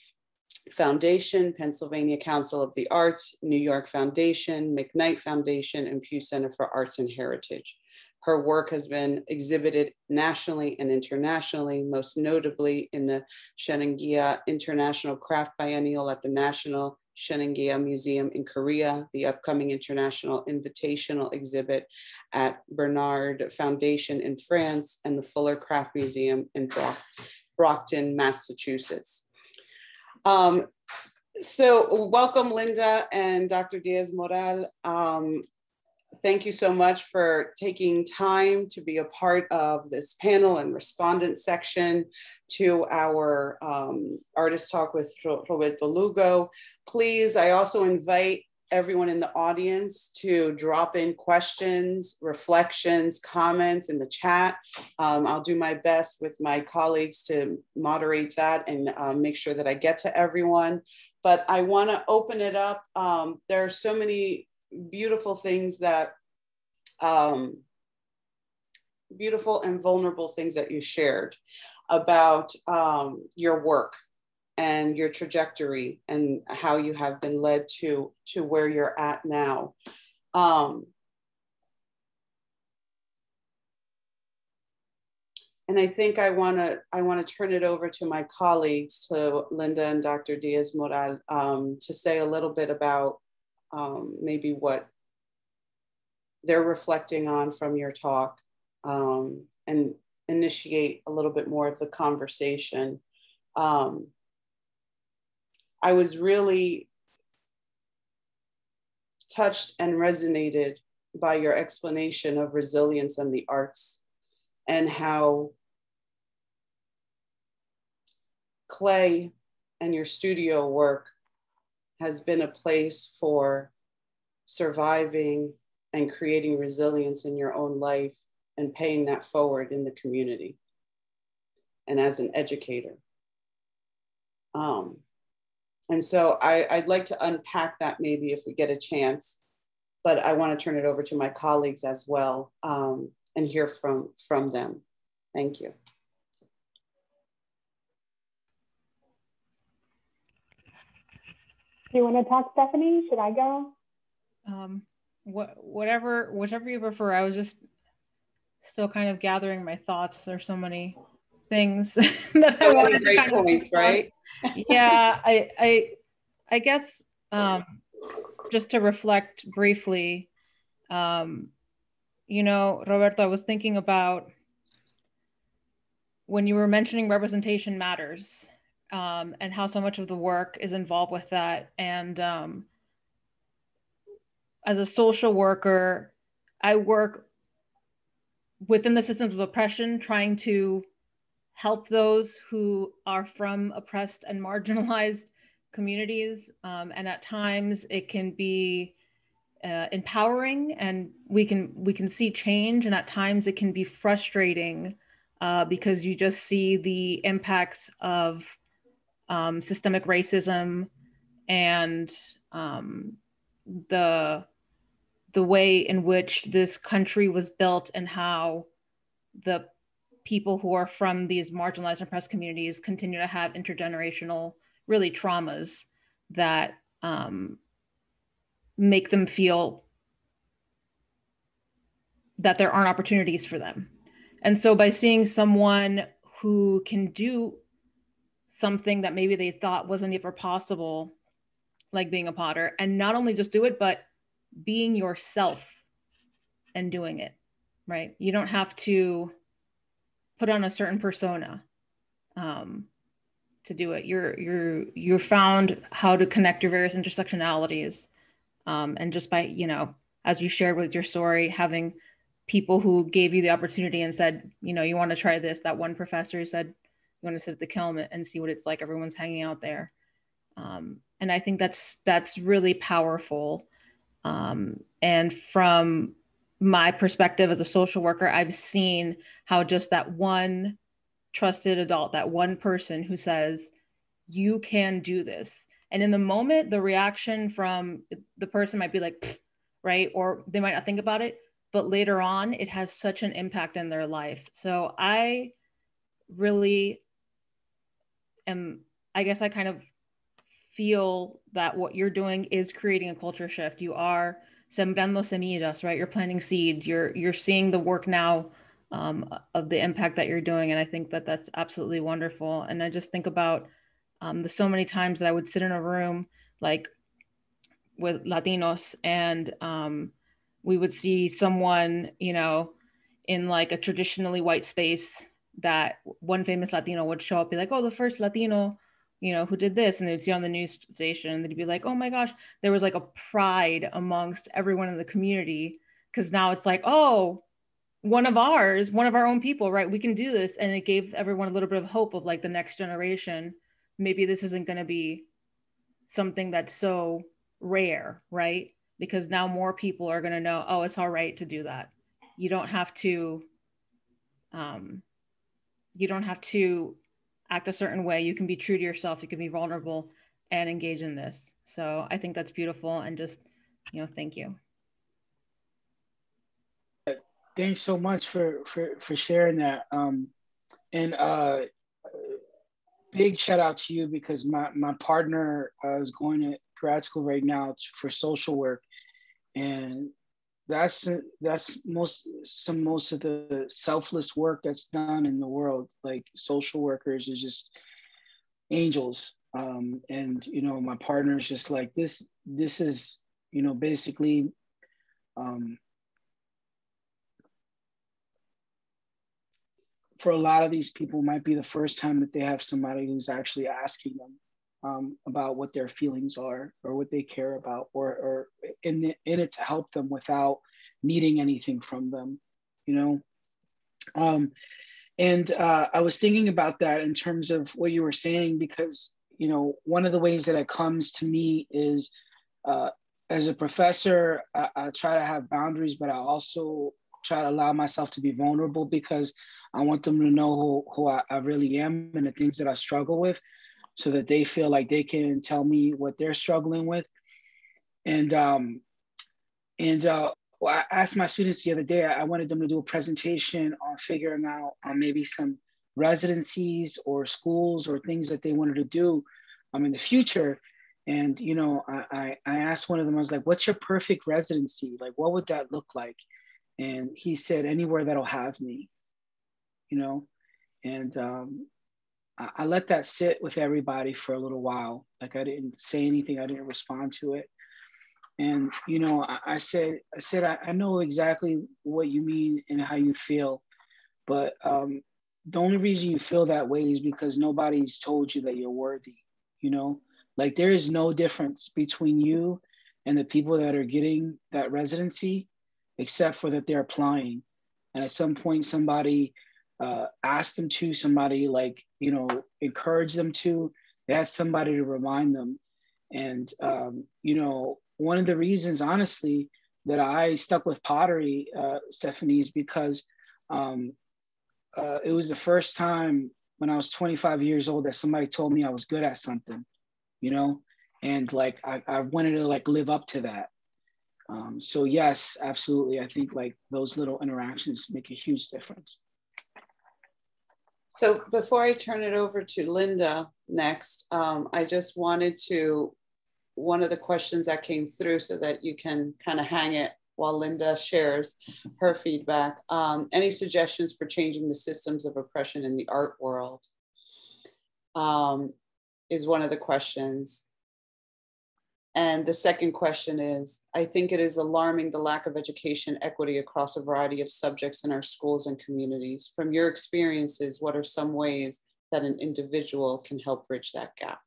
Foundation, Pennsylvania Council of the Arts, New York Foundation, McKnight Foundation, and Pew Center for Arts and Heritage. Her work has been exhibited nationally and internationally, most notably in the Shenandoah International Craft Biennial at the National Shenandoah Museum in Korea, the upcoming International Invitational Exhibit at Bernard Foundation in France, and the Fuller Craft Museum in Brockton, Massachusetts. So welcome, Linda and Dr. Diaz-Moral. Thank you so much for taking time to be a part of this panel and respondent section to our Artist Talk with Roberto Lugo. Please, I also invite everyone in the audience to drop in questions, reflections, comments in the chat. I'll do my best with my colleagues to moderate that and make sure that I get to everyone. But I want to open it up. There are so many beautiful things that, beautiful and vulnerable things that you shared about your work and your trajectory and how you have been led to where you're at now. And I think I want to turn it over to my colleagues, to Linda and Dr. Diaz-Moral, to say a little bit about maybe what they're reflecting on from your talk, and initiate a little bit more of the conversation. I was really touched and resonated by your explanation of resilience and the arts, and how clay and your studio work has been a place for surviving and creating resilience in your own life and paying that forward in the community and as an educator. And so I'd like to unpack that maybe if we get a chance, but I want to turn it over to my colleagues as well, and hear from them. Thank you. Do you want to talk, Stephanie? Should I go? Whatever you prefer. I was just still kind of gathering my thoughts. There's so many things that I wanted to kind points, of right? Yeah, I guess just to reflect briefly, you know, Roberto, I was thinking about when you were mentioning representation matters, and how so much of the work is involved with that. And as a social worker, I work within the systems of oppression, trying to help those who are from oppressed and marginalized communities. And at times it can be empowering, and we can see change. And at times it can be frustrating because you just see the impacts of systemic racism and the way in which this country was built, and how the people who are from these marginalized and oppressed communities continue to have intergenerational, really, traumas that make them feel that there aren't opportunities for them. And so by seeing someone who can do something that maybe they thought wasn't ever possible, like being a potter, and not only just do it, but being yourself and doing it, right? You don't have to put on a certain persona to do it. You're found how to connect your various intersectionalities, and just by, you know, as you shared with your story, having people who gave you the opportunity and said, you know, you want to try this. That one professor said, you want to sit at the kiln and see what it's like. Everyone's hanging out there. And I think that's really powerful. And from my perspective as a social worker, I've seen how just that one trusted adult, that one person who says, you can do this. And in the moment, the reaction from the person might be like, right? Or they might not think about it, but later on, it has such an impact in their life. So I really am, I guess I kind of feel that what you're doing is creating a culture shift. You are sembrando semillas, right? You're planting seeds. You're seeing the work now of the impact that you're doing. And I think that that's absolutely wonderful. And I just think about the so many times that I would sit in a room like with Latinos, and we would see someone, you know, in like a traditionally white space, that one famous Latino would show up, be like, oh, the first Latino, you know, who did this, and they'd see on the news station, and they'd be like, oh my gosh, there was like a pride amongst everyone in the community, because now it's like, oh, one of our own people, right? We can do this. And it gave everyone a little bit of hope of like the next generation. Maybe this isn't going to be something that's so rare, right? Because now more people are going to know, oh, it's all right to do that. You don't have to act a certain way. You can be true to yourself. You can be vulnerable and engage in this. So I think that's beautiful. And just, you know, thank you. Thanks so much for sharing that. And big shout out to you, because my partner is going to grad school right now for social work, and that's most of the selfless work that's done in the world. Like, social workers are just angels. And you know, my partner is just like, this is, you know, basically for a lot of these people, might be the first time that they have somebody who's actually asking them about what their feelings are, or what they care about, or in it to help them without needing anything from them, you know? And I was thinking about that in terms of what you were saying, because, you know, one of the ways that it comes to me is as a professor, I try to have boundaries, but I also try to allow myself to be vulnerable, because I want them to know who I really am, and the things that I struggle with, so that they feel like they can tell me what they're struggling with. And well, I asked my students the other day, I wanted them to do a presentation on figuring out maybe some residencies or schools or things that they wanted to do in the future. And, you know, I asked one of them, I was like, what's your perfect residency? Like, what would that look like? And he said, anywhere that'll have me, you know? And I let that sit with everybody for a little while. Like, I didn't say anything, I didn't respond to it. And, you know, I said, I know exactly what you mean and how you feel, but the only reason you feel that way is because nobody's told you that you're worthy, you know? Like, there is no difference between you and the people that are getting that residency, except for that they're applying. And at some point, somebody asked them to, somebody like, you know, encouraged them to, they had somebody to remind them. And, you know, one of the reasons, honestly, that I stuck with pottery, Stephanie, is because it was the first time when I was 25 years old that somebody told me I was good at something, you know, and like I wanted to like live up to that. So yes, absolutely. I think like those little interactions make a huge difference. So before I turn it over to Linda next, I just wanted to, one of the questions that came through so that you can kind of hang it while Linda shares her feedback. Any suggestions for changing the systems of oppression in the art world is one of the questions. And the second question is, I think it is alarming the lack of education equity across a variety of subjects in our schools and communities. From your experiences, what are some ways that an individual can help bridge that gap?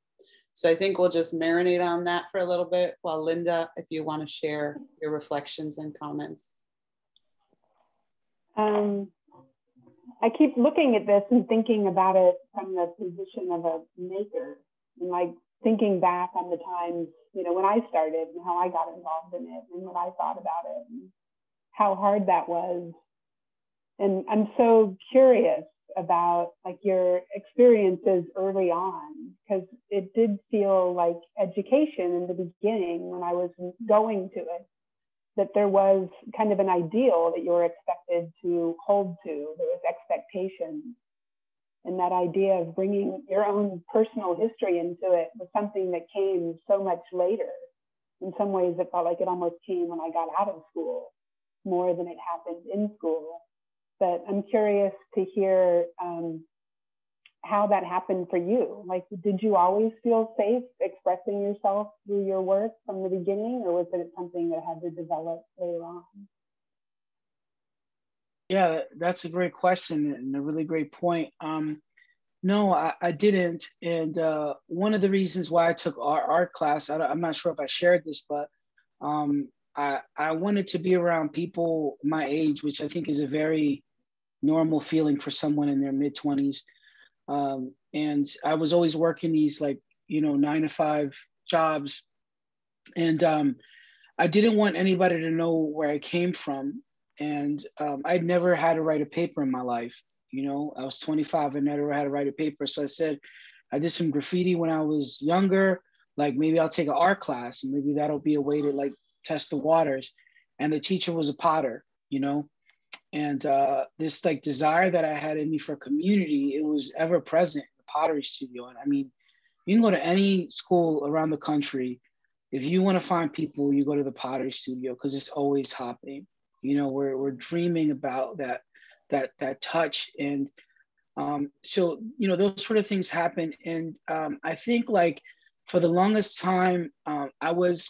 So I think we'll just marinate on that for a little bit while Linda, if you want to share your reflections and comments. I keep looking at this and thinking about it from the position of a maker, and like thinking back on the times, you know, when I started and how I got involved in it and what I thought about it and how hard that was. And I'm so curious about like your experiences early on, because it did feel like education in the beginning when I was going to it, that there was kind of an ideal that you were expected to hold to. There was expectations. And that idea of bringing your own personal history into it was something that came so much later. In some ways, it felt like it almost came when I got out of school more than it happened in school. But I'm curious to hear how that happened for you. Like, did you always feel safe expressing yourself through your work from the beginning, or was it something that had to develop later on? Yeah, that's a great question and a really great point. No, I didn't. And one of the reasons why I took art class, I'm not sure if I shared this, but I wanted to be around people my age, which I think is a very normal feeling for someone in their mid-20s. And I was always working these like, you know, 9-to-5 jobs. And I didn't want anybody to know where I came from. And I'd never had to write a paper in my life. You know, I was 25 and never had to write a paper. So I said, I did some graffiti when I was younger. Like maybe I'll take an art class and maybe that'll be a way to like test the waters. And the teacher was a potter, you know, and this like desire that I had in me for community, it was ever present in the pottery studio. And I mean, you can go to any school around the country. If you want to find people, you go to the pottery studio because it's always happening. You know, we're dreaming about that touch. And so, you know, those sort of things happen. And I think like for the longest time, I was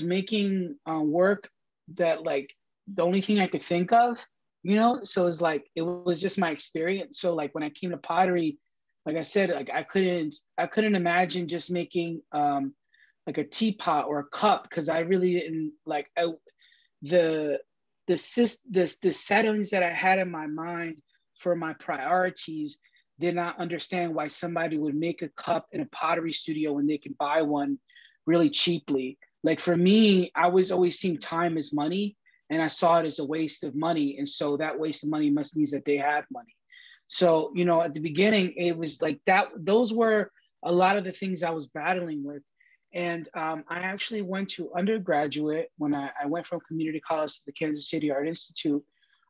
making work that like the only thing I could think of, you know? So it's like, it was just my experience. So like when I came to pottery, like I said, like I couldn't imagine just making like a teapot or a cup, because I really didn't like the settings that I had in my mind for my priorities did not understand why somebody would make a cup in a pottery studio when they can buy one really cheaply. Like for me, I was always seeing time as money, and I saw it as a waste of money. And so that waste of money must mean that they had money. So, you know, at the beginning, it was like that, those were a lot of the things I was battling with. And I actually went to undergraduate when I went from community college to the Kansas City Art Institute.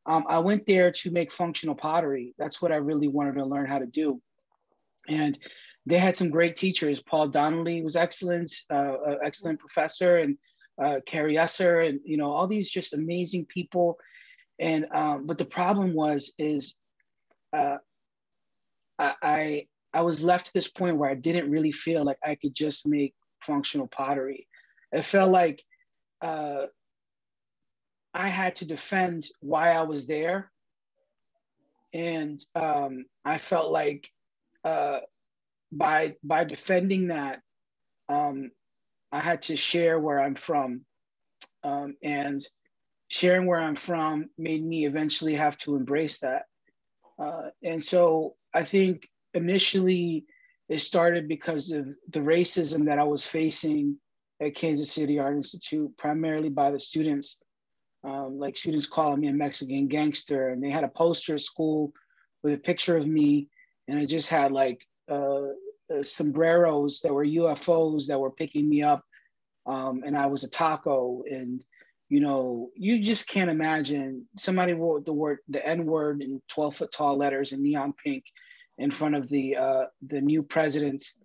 I went there to make functional pottery. That's what I really wanted to learn how to do. And they had some great teachers. Paul Donnelly was excellent, excellent professor, and Carrie Esser, and you know, all these just amazing people. And but the problem is I was left to this point where I didn't really feel like I could just make functional pottery. It felt like I had to defend why I was there. And I felt like by defending that, I had to share where I'm from. And sharing where I'm from made me eventually have to embrace that. And so I think initially it started because of the racism that I was facing at Kansas City Art Institute, primarily by the students. Like students calling me a Mexican gangster, and they had a poster at school with a picture of me, and it just had like sombreros that were UFOs that were picking me up, and I was a taco. And you know, you just can't imagine somebody wrote the N-word in 12-foot tall letters in neon pink in front of the new president's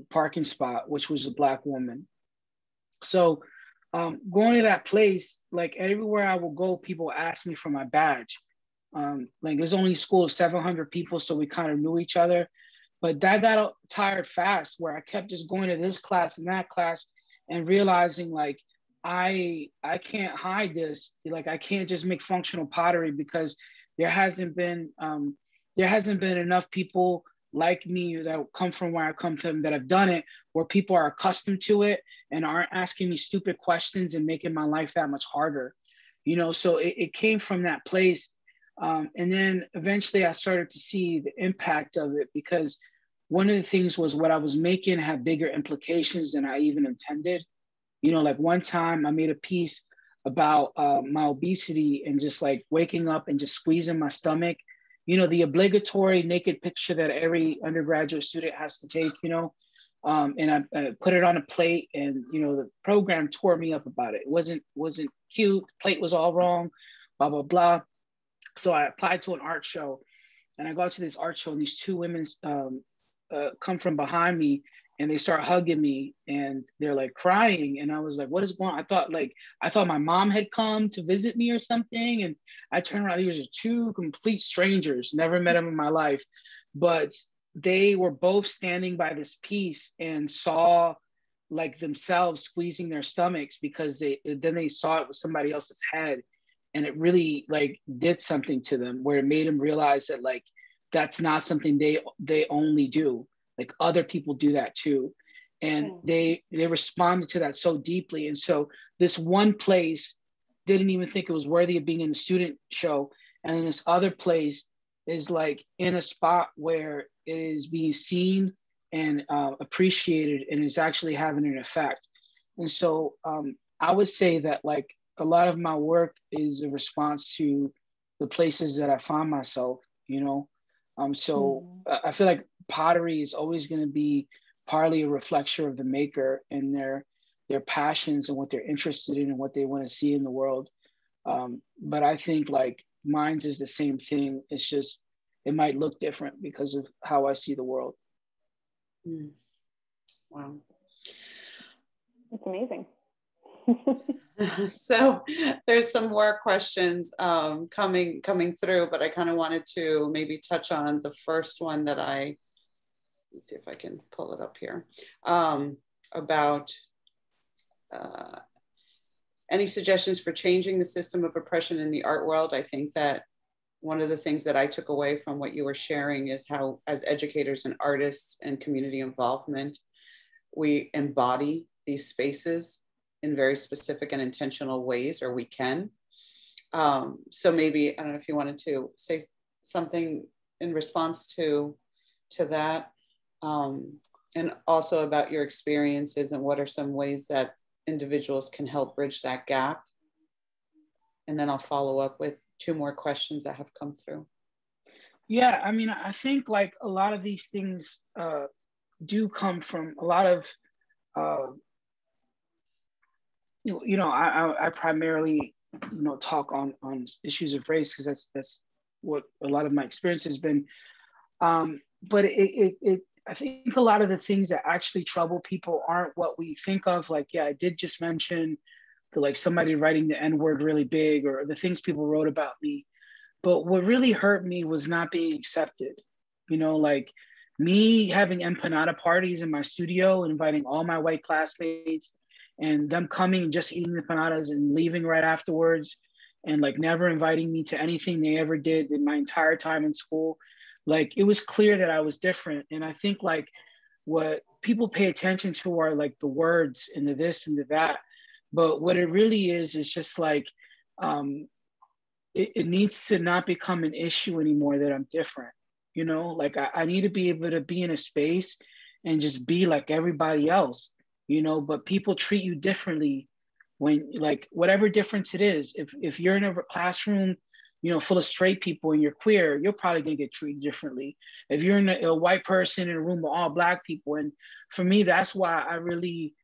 parking spot, which was a Black woman. So going to that place, like everywhere I will go, people ask me for my badge. Like there's only a school of 700 people, so we kind of knew each other. But that got tired fast, where I kept just going to this class and that class and realizing like, I can't hide this. Like I can't just make functional pottery, because there hasn't been enough people like me that come from where I come from that have done it, where people are accustomed to it and aren't asking me stupid questions and making my life that much harder. You know, so it came from that place. And then eventually I started to see the impact of it, because one of the things was what I was making had bigger implications than I even intended. You know, like one time I made a piece about my obesity and just like waking up and just squeezing my stomach. You know, the obligatory naked picture that every undergraduate student has to take, you know, and I put it on a plate, and, you know, the program tore me up about it. It wasn't cute. The plate was all wrong, blah, blah, blah. So I applied to an art show, and I got to this art show, and these two women come from behind me, and they start hugging me, and they're like crying. And I was like, what is going on? I thought my mom had come to visit me or something. And I turned around, these are two complete strangers, never met them in my life, but they were both standing by this piece and saw like themselves squeezing their stomachs, because they saw it with somebody else's head. And it really like did something to them, where it made them realize that like, that's not something they only do. Like other people do that too. And they responded to that so deeply. And so this one place didn't even think it was worthy of being in the student show. And then this other place is like in a spot where it is being seen and appreciated, and is actually having an effect. And so I would say that like a lot of my work is a response to the places that I find myself, you know? I feel like pottery is always going to be partly a reflection of the maker and their passions and what they're interested in and what they want to see in the world. But I think like mine's is the same thing. It's just, it might look different because of how I see the world. Wow. It's amazing. So there's some more questions coming through, but I kind of wanted to maybe touch on the first one that let's see if I can pull it up here, about any suggestions for changing the system of oppression in the art world. I think that one of the things that I took away from what you were sharing is how, as educators and artists and community involvement, we embody these spaces in very specific and intentional ways, or we can. So maybe, I don't know if you wanted to say something in response to that, and also about your experiences and what are some ways that individuals can help bridge that gap. And then I'll follow up with two more questions that have come through. Yeah, I mean, I think like a lot of these things do come from a lot of, I primarily, talk on issues of race, because that's what a lot of my experience has been. But I think a lot of the things that actually trouble people aren't what we think of. Like, yeah, I did just mention like somebody writing the N-word really big, or the things people wrote about me. But what really hurt me was not being accepted. Like me having empanada parties in my studio, inviting all my white classmates, and them coming and just eating the empanadas and leaving right afterwards, and like never inviting me to anything they ever did in my entire time in school. Like, it was clear that I was different. And I think like what people pay attention to are like the words and the this and the that. But what it really is just like, it needs to not become an issue anymore that I'm different. You know, like I need to be able to be in a space and just be like everybody else, you know, but people treat you differently when, like, whatever difference it is. If you're in a classroom, you know, full of straight people and you're queer, you're probably gonna get treated differently. If you're in a white person in a room with all Black people, and for me, that's why I really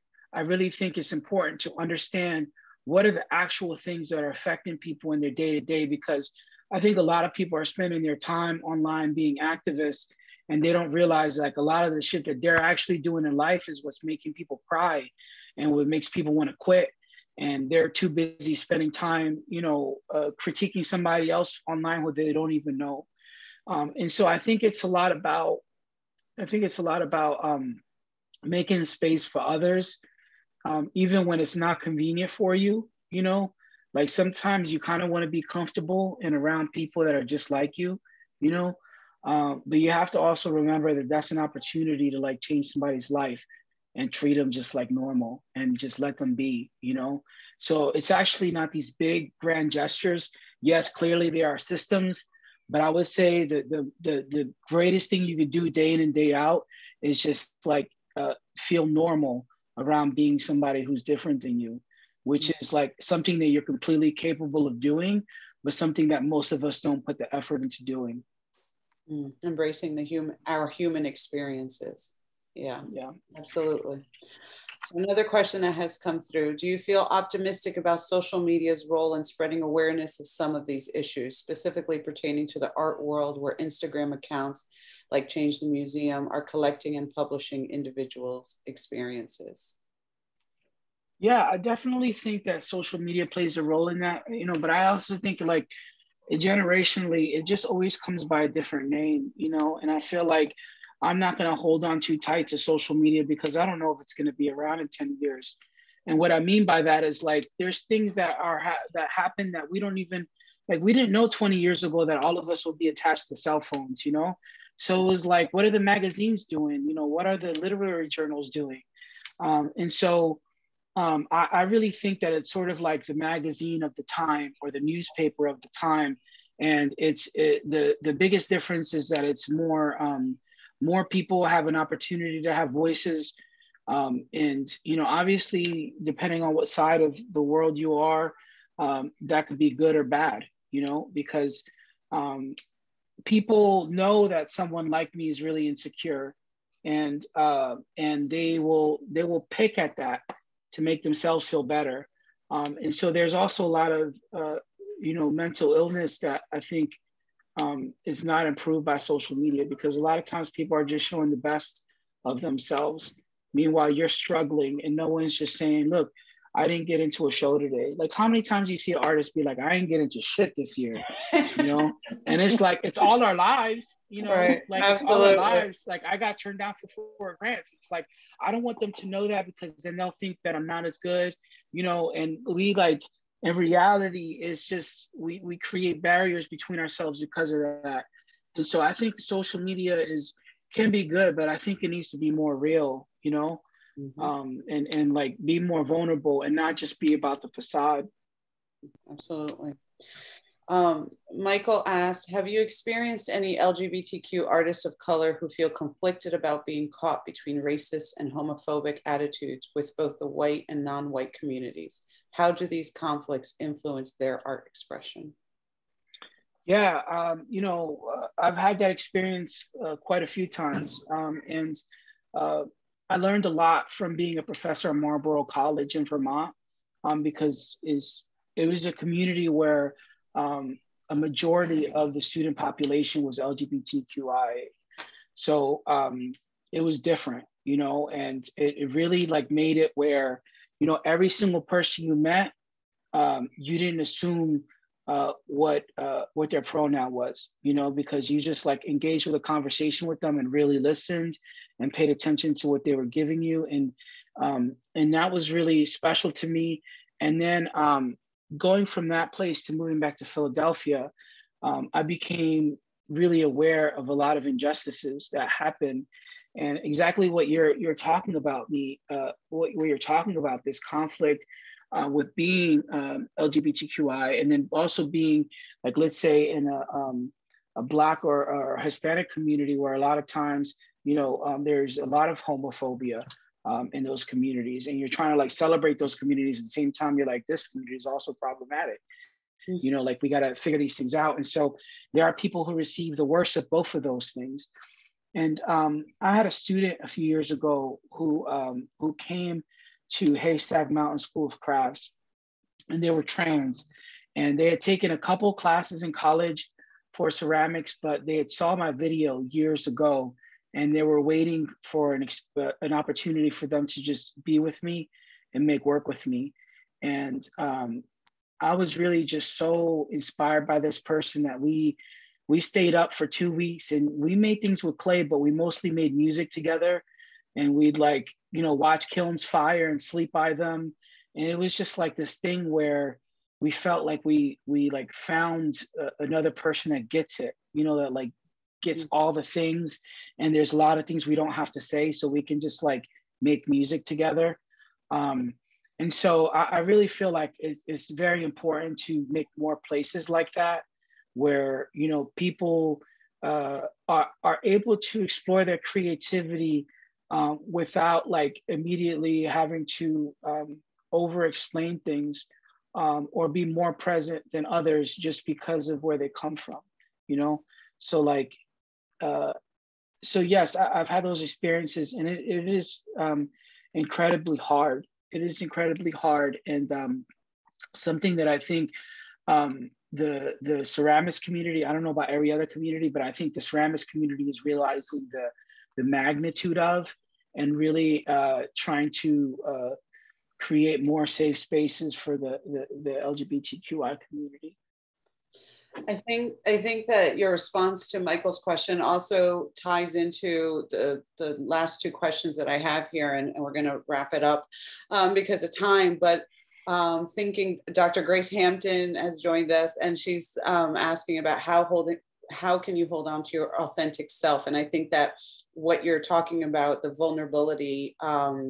think it's important to understand what are the actual things that are affecting people in their day-to-day, because I think a lot of people are spending their time online being activists, and they don't realize like a lot of the shit that they're actually doing in life is what's making people cry and what makes people want to quit. And they're too busy spending time, you know, critiquing somebody else online who they don't even know. And so I think it's a lot about, making space for others, even when it's not convenient for you, you know, like sometimes you kind of want to be comfortable and around people that are just like you know, but you have to also remember that that's an opportunity to like change somebody's life and treat them just like normal and just let them be, you know? So it's actually not these big grand gestures. Yes, clearly there are systems, but I would say that the greatest thing you could do day in and day out is just like feel normal around being somebody who's different than you, which is like something that you're completely capable of doing, but something that most of us don't put the effort into doing. Embracing our human experiences. Yeah, absolutely. So another question that has come through: do you feel optimistic about social media's role in spreading awareness of some of these issues, specifically pertaining to the art world, where Instagram accounts like Change the Museum are collecting and publishing individuals' experiences? Yeah, I definitely think that social media plays a role in that, you know, but I also think like generationally, it just always comes by a different name, you know, and I feel like I'm not going to hold on too tight to social media because I don't know if it's going to be around in 10 years. And what I mean by that is like, there's things that that happen that we don't even, like, we didn't know 20 years ago that all of us would be attached to cell phones, you know? So it was like, what are the magazines doing? You know, what are the literary journals doing? And so I really think that it's sort of like the magazine of the time or the newspaper of the time. And the biggest difference is that it's more people have an opportunity to have voices. And, you know, obviously, depending on what side of the world you are, that could be good or bad, you know, because people know that someone like me is really insecure, and they will pick at that to make themselves feel better. And so there's also a lot of, you know, mental illness that I think is not improved by social media, because a lot of times people are just showing the best of themselves. Meanwhile, you're struggling and no one's just saying, look, I didn't get into a show today. Like, how many times you see an artist be like, I didn't get into shit this year, you know? And it's like, it's all our lives, you know, right. like Absolutely. It's all our lives. Like, I got turned down for 4 grants. It's like, I don't want them to know that, because then they'll think that I'm not as good, you know? And we like, in reality, it's just, we create barriers between ourselves because of that. And so I think social media can be good, but I think it needs to be more real, you know? And like be more vulnerable and not just be about the facade. Absolutely. Michael asked, have you experienced any LGBTQ artists of color who feel conflicted about being caught between racist and homophobic attitudes with both the white and non-white communities? How do these conflicts influence their art expression? Yeah, you know, I've had that experience quite a few times. And I learned a lot from being a professor at Marlborough College in Vermont, because it was a community where a majority of the student population was LGBTQI. So it was different, you know, and it really like made it where, you know, every single person you met, you didn't assume what their pronoun was, you know, because you just like engaged with a conversation with them and really listened and paid attention to what they were giving you. And that was really special to me. And then going from that place to moving back to Philadelphia, I became really aware of a lot of injustices that happen. And exactly what you're talking about, what you're talking about, this conflict with being LGBTQI, and then also being, like, let's say in a Black or Hispanic community, where a lot of times, there's a lot of homophobia in those communities, and you're trying to like celebrate those communities at the same time. You're like, this community is also problematic. Like, we got to figure these things out. And so there are people who receive the worst of both of those things. And I had a student a few years ago who came to Haystack Mountain School of Crafts, and they were trans, and they had taken a couple classes in college for ceramics, but they had saw my video years ago, and they were waiting for an opportunity for them to just be with me and make work with me. And I was really just so inspired by this person that we stayed up for 2 weeks, and we made things with clay, but we mostly made music together. And we'd like, watch kilns fire and sleep by them. And it was just like this thing where we felt like we like found another person that gets it, that like gets all the things. And there's a lot of things we don't have to say, so we can just like make music together. And so I really feel like it's very important to make more places like that, where, people are able to explore their creativity without like immediately having to over explain things or be more present than others just because of where they come from, So like, so yes, I've had those experiences, and it is incredibly hard. It is incredibly hard, and something that I think the ceramics community, I don't know about every other community, but I think the ceramics community is realizing the magnitude of, and really trying to create more safe spaces for the LGBTQI community. I think that your response to Michael's question also ties into the last two questions that I have here, and we're going to wrap it up because of time. But thinking, Dr. Grace Hampton has joined us, and she's asking about how can you hold on to your authentic self? And I think that what you're talking about, the vulnerability,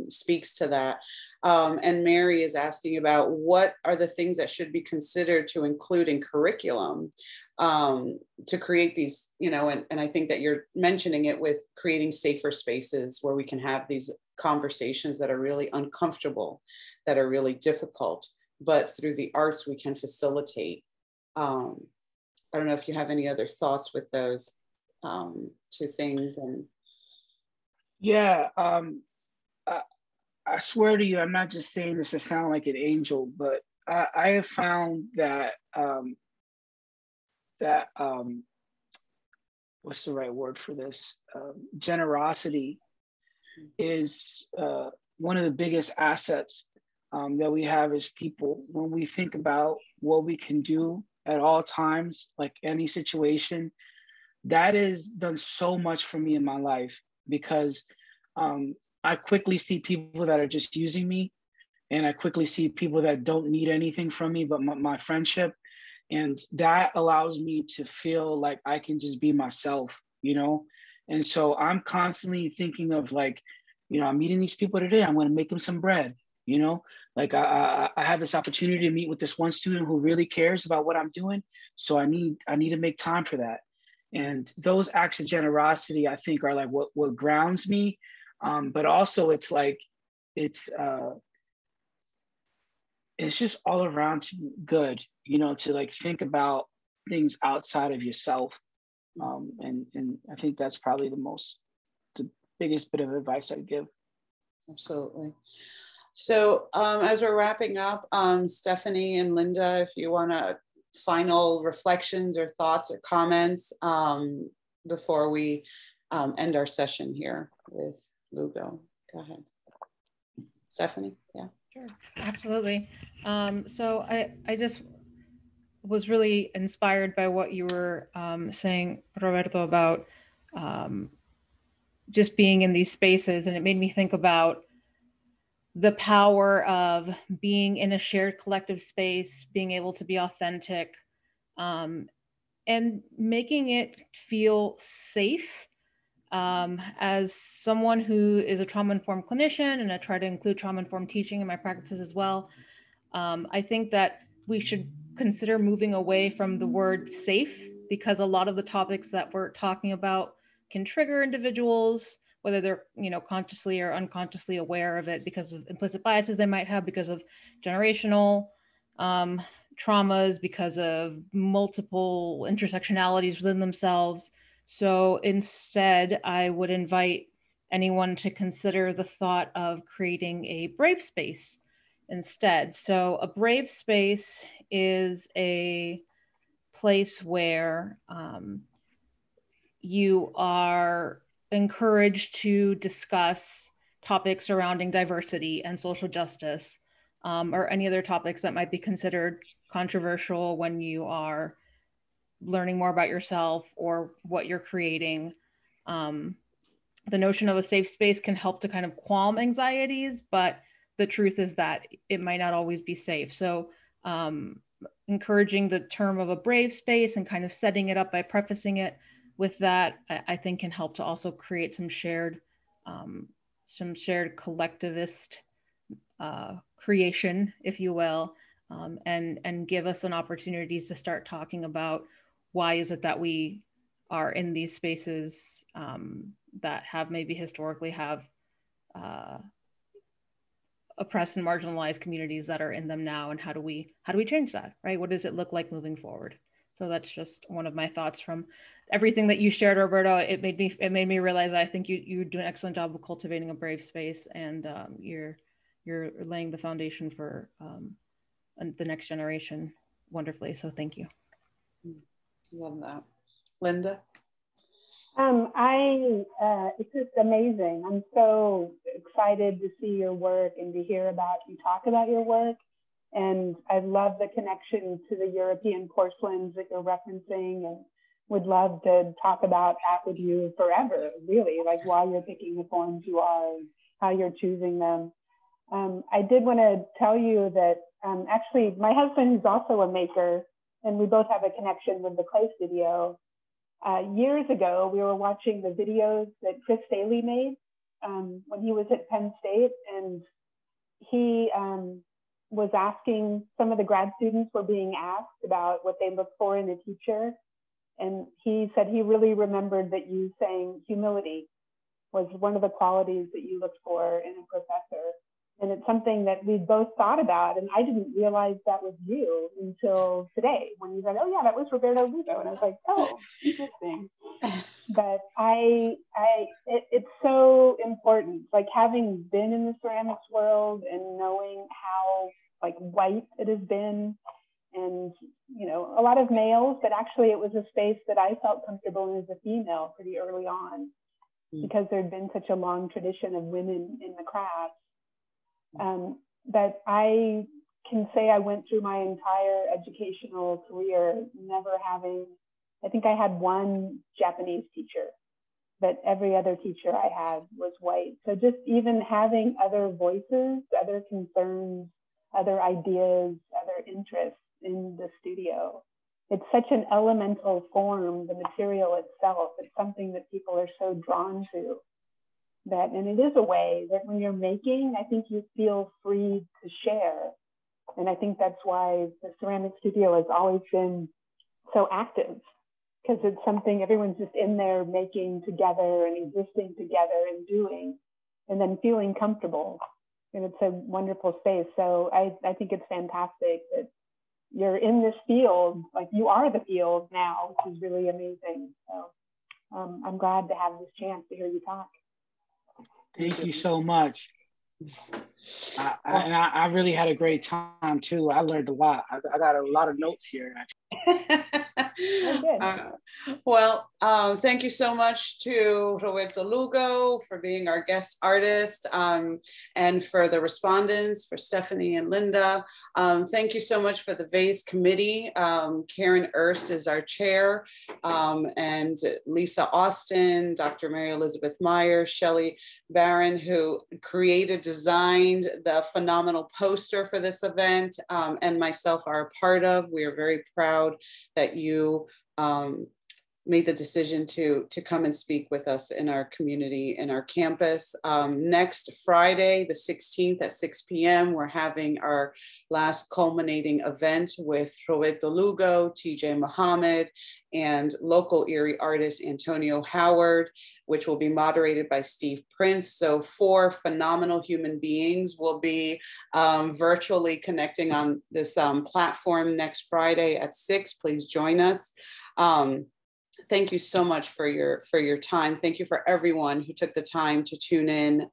speaks to that. And Mary is asking about what are the things that should be considered to include in curriculum to create these, and I think that you're mentioning it with creating safer spaces where we can have these conversations that are really uncomfortable, that are really difficult, but through the arts we can facilitate. I don't know if you have any other thoughts with those two things. And yeah, I swear to you, I'm not just saying this to sound like an angel, but I have found that what's the right word for this? Generosity is one of the biggest assets that we have as people. When we think about what we can do at all times, like any situation, that has done so much for me in my life, because I quickly see people that are just using me, and I quickly see people that don't need anything from me but my friendship. And that allows me to feel like I can just be myself, And so I'm constantly thinking of like, I'm meeting these people today, I'm going to make them some bread, Like I have this opportunity to meet with this one student who really cares about what I'm doing. So I need to make time for that. And those acts of generosity, I think, are like what grounds me. But also it's like, it's just all around good, to like think about things outside of yourself. And I think that's probably the biggest bit of advice I'd give. Absolutely. So as we're wrapping up, Stephanie and Linda, if you want to final reflections or thoughts or comments before we end our session here with Lugo. Go ahead. Stephanie, yeah. Sure, absolutely. So I just was really inspired by what you were saying, Roberto, about just being in these spaces. And it made me think about the power of being in a shared collective space, being able to be authentic, and making it feel safe As someone who is a trauma-informed clinician, and I try to include trauma-informed teaching in my practices as well, I think that we should consider moving away from the word safe, because a lot of the topics that we're talking about can trigger individuals, whether they're, you know, consciously or unconsciously aware of it, because of implicit biases they might have, because of generational traumas, because of multiple intersectionalities within themselves. So instead, I would invite anyone to consider the thought of creating a brave space instead. So a brave space is a place where you are encouraged to discuss topics surrounding diversity and social justice, or any other topics that might be considered controversial when you are learning more about yourself or what you're creating. The notion of a safe space can help to kind of calm anxieties, but the truth is that it might not always be safe. So encouraging the term of a brave space and kind of setting it up by prefacing it with that, I think can help to also create some shared collectivist creation, if you will, and give us an opportunity to start talking about why is it that we are in these spaces that have maybe historically have oppressed and marginalized communities that are in them now, and how do we change that, right? What does it look like moving forward? So that's just one of my thoughts from everything that you shared, Roberto. It made me realize I think you do an excellent job of cultivating a brave space, and you're laying the foundation for the next generation wonderfully. So thank you. Love that. Linda? It's just amazing. I'm so excited to see your work and to hear about you talk about your work. And I love the connection to the European porcelains that you're referencing, and would love to talk about that with you forever, really, like why you're picking the forms you are, and how you're choosing them. I did want to tell you that actually my husband is also a maker, and we both have a connection with the clay studio. Years ago, we were watching the videos that Chris Staley made when he was at Penn State, and he was asking, some of the grad students were being asked about what they look for in a teacher. And he said he really remembered that you saying humility was one of the qualities that you looked for in a professor. And it's something that we both thought about, and I didn't realize that was you until today when you said, oh yeah, that was Roberto Lugo. And I was like, oh, interesting. But it's so important, like having been in the ceramics world and knowing how like white it has been, and you know, a lot of males, but actually it was a space that I felt comfortable in as a female pretty early on, because there'd been such a long tradition of women in the craft. But I can say I went through my entire educational career never having, I think I had one Japanese teacher, but every other teacher I had was white. So just even having other voices, other concerns, other ideas, other interests in the studio. It's such an elemental form, the material itself. It's something that people are so drawn to. That, and it is a way that when you're making, I think you feel free to share. And I think that's why the ceramic studio has always been so active, because it's something everyone's just in there making together and existing together and doing, and then feeling comfortable. And it's a wonderful space. So I think it's fantastic that you're in this field, like you are the field now, which is really amazing. So I'm glad to have this chance to hear you talk. Thank you so much. I really had a great time too. I learned a lot. I got a lot of notes here. Well, thank you so much to Roberto Lugo for being our guest artist, and for the respondents, for Stephanie and Linda. Thank you so much for the VASE committee. Karen Erst is our chair, and Lisa Austin, Dr. Mary Elizabeth Meyer, Shelley Barron, who created, designed the phenomenal poster for this event, and myself are a part of. We are very proud that you made the decision to come and speak with us in our community, in our campus. Next Friday, the 16th at 6 p.m., we're having our last culminating event with Roberto Lugo, TJ Muhammad, and local Erie artist Antonio Howard, which will be moderated by Steve Prince. So 4 phenomenal human beings will be virtually connecting on this platform next Friday at 6. Please join us. Thank you so much for your time. Thank you for everyone who took the time to tune in,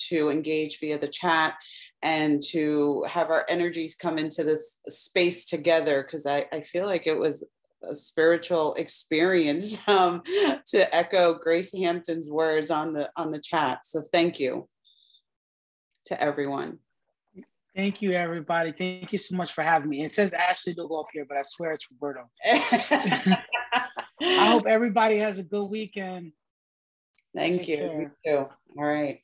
to engage via the chat, and to have our energies come into this space together, because I feel like it was a spiritual experience, to echo Grace Hampton's words on the chat. So thank you to everyone. Thank you, everybody. Thank you so much for having me. It says Ashley Lugo up here, but I swear it's Roberto. I hope everybody has a good weekend. Thank you. You too. All right.